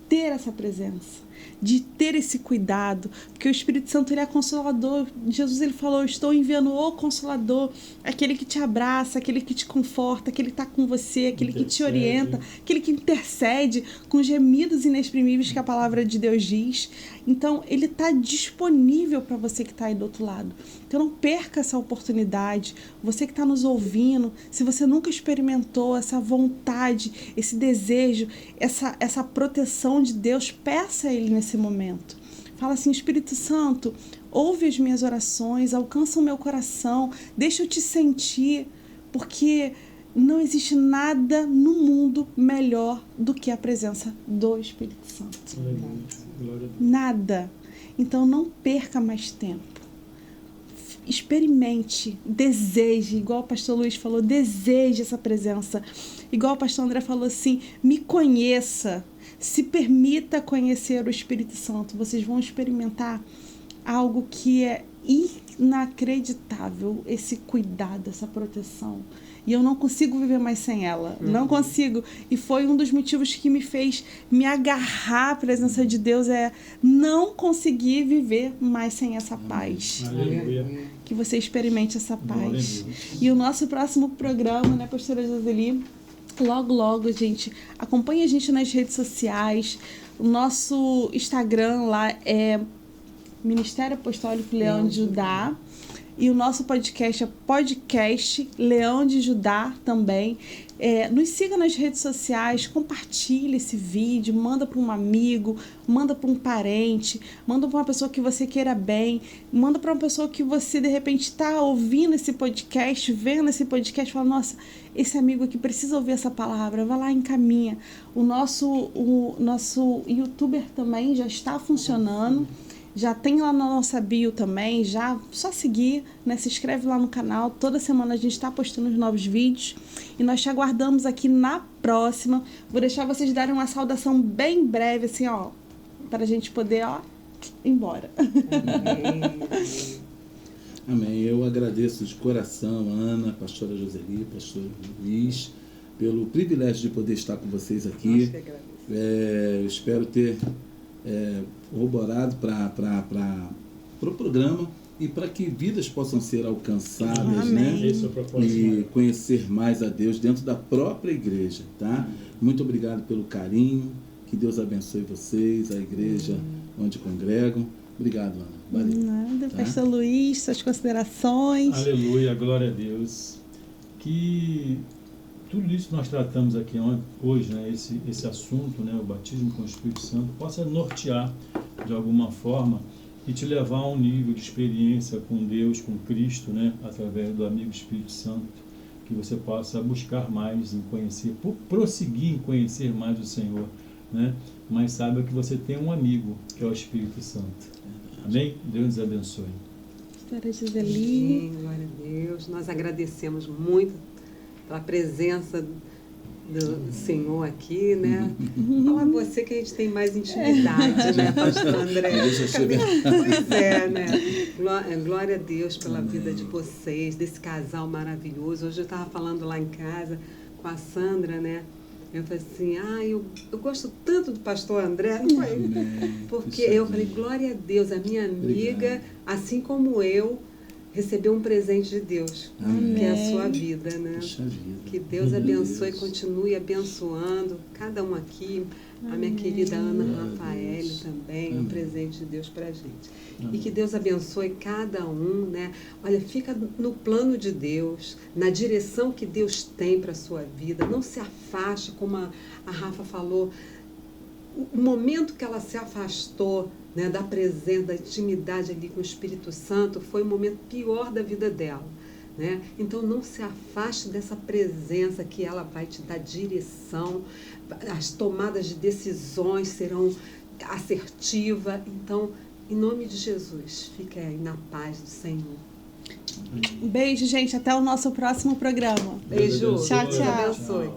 ter essa presença, de ter esse cuidado, porque o Espírito Santo, ele é consolador. Jesus, ele falou: eu estou enviando o Consolador, aquele que te abraça, aquele que te conforta, aquele que está com você, aquele que te orienta, aquele que intercede com gemidos inexprimíveis, que a palavra de Deus diz. Então, ele está disponível para você que está aí do outro lado. Então, não perca essa oportunidade. Você que está nos ouvindo, se você nunca experimentou essa vontade, esse desejo, essa proteção de Deus, peça a Ele nesse momento. Fala assim: Espírito Santo, ouve as minhas orações, alcança o meu coração, deixa eu te sentir, porque não existe nada no mundo melhor do que a presença do Espírito Santo. Nada. Então, não perca mais tempo. Experimente, deseje, igual o pastor Luiz falou, deseje essa presença. Igual o pastor André falou assim: me conheça, se permita conhecer o Espírito Santo. Vocês vão experimentar algo que é inacreditável, esse cuidado, essa proteção. E eu não consigo viver mais sem ela. Não consigo. E foi um dos motivos que me fez me agarrar à presença de Deus, não conseguir viver mais sem essa paz. Aleluia. Que você experimente essa paz. E o nosso próximo programa, né, pastora Joseli? Logo, gente, acompanhe a gente nas redes sociais. O nosso Instagram lá é Ministério Apostólico Leão de Judá. E o nosso podcast é Podcast Leão de Judá também. Nos siga nas redes sociais, compartilhe esse vídeo, manda para um amigo, manda para um parente, manda para uma pessoa que você queira bem, manda para uma pessoa que você, de repente, está ouvindo esse podcast, vendo esse podcast, fala: nossa, esse amigo aqui precisa ouvir essa palavra. Vai lá, encaminha. O nosso YouTuber também já está funcionando. Já tem lá na nossa bio também, só seguir, né? Se inscreve lá no canal. Toda semana a gente está postando os novos vídeos. E nós te aguardamos aqui na próxima. Vou deixar vocês darem uma saudação bem breve, assim, ó, para a gente poder, ir embora. Amém. Eu agradeço de coração, Ana, pastora Joseli, pastor Luiz, pelo privilégio de poder estar com vocês aqui. Eu espero ter corroborado para o programa e para que vidas possam ser alcançadas, né? E conhecer mais a Deus dentro da própria igreja, tá? Muito obrigado pelo carinho, que Deus abençoe vocês, a igreja onde congregam. Obrigado, Ana. Valeu. Nada, tá? Pastor Luiz, suas considerações. Aleluia, glória a Deus. Que tudo isso que nós tratamos aqui hoje, né, esse assunto, né, o batismo com o Espírito Santo, possa nortear de alguma forma e te levar a um nível de experiência com Deus, com Cristo, né, através do amigo Espírito Santo, que você possa buscar mais em conhecer, prosseguir em conhecer mais o Senhor, né, mas saiba que você tem um amigo, que é o Espírito Santo. Amém? Deus nos abençoe. Pastora Joseli. Amém, glória a Deus. Nós agradecemos muito pela presença do Senhor aqui, né? Fala você que a gente tem mais intimidade, né, pastor André? Pois é, né? Glória a Deus pela vida de vocês, desse casal maravilhoso. Hoje eu estava falando lá em casa com a Sandra, né? Eu falei assim, eu gosto tanto do pastor André, não foi? Porque eu falei, glória a Deus, a minha amiga, assim como eu, recebeu um presente de Deus, que é a sua vida, né? Que Deus abençoe e continue abençoando cada um aqui. A minha querida Ana Rafael também, um presente de Deus pra gente. E que Deus abençoe cada um, né? Olha, fica no plano de Deus, na direção que Deus tem para a sua vida. Não se afaste, como a Rafa falou. O momento que ela se afastou, né, da presença, da intimidade ali com o Espírito Santo, foi o momento pior da vida dela. Né? Então não se afaste dessa presença, que ela vai te dar direção, as tomadas de decisões serão assertivas. Então, em nome de Jesus, fique aí na paz do Senhor. Beijo, gente, até o nosso próximo programa. Beijo. Tchau, tchau. Deus abençoe.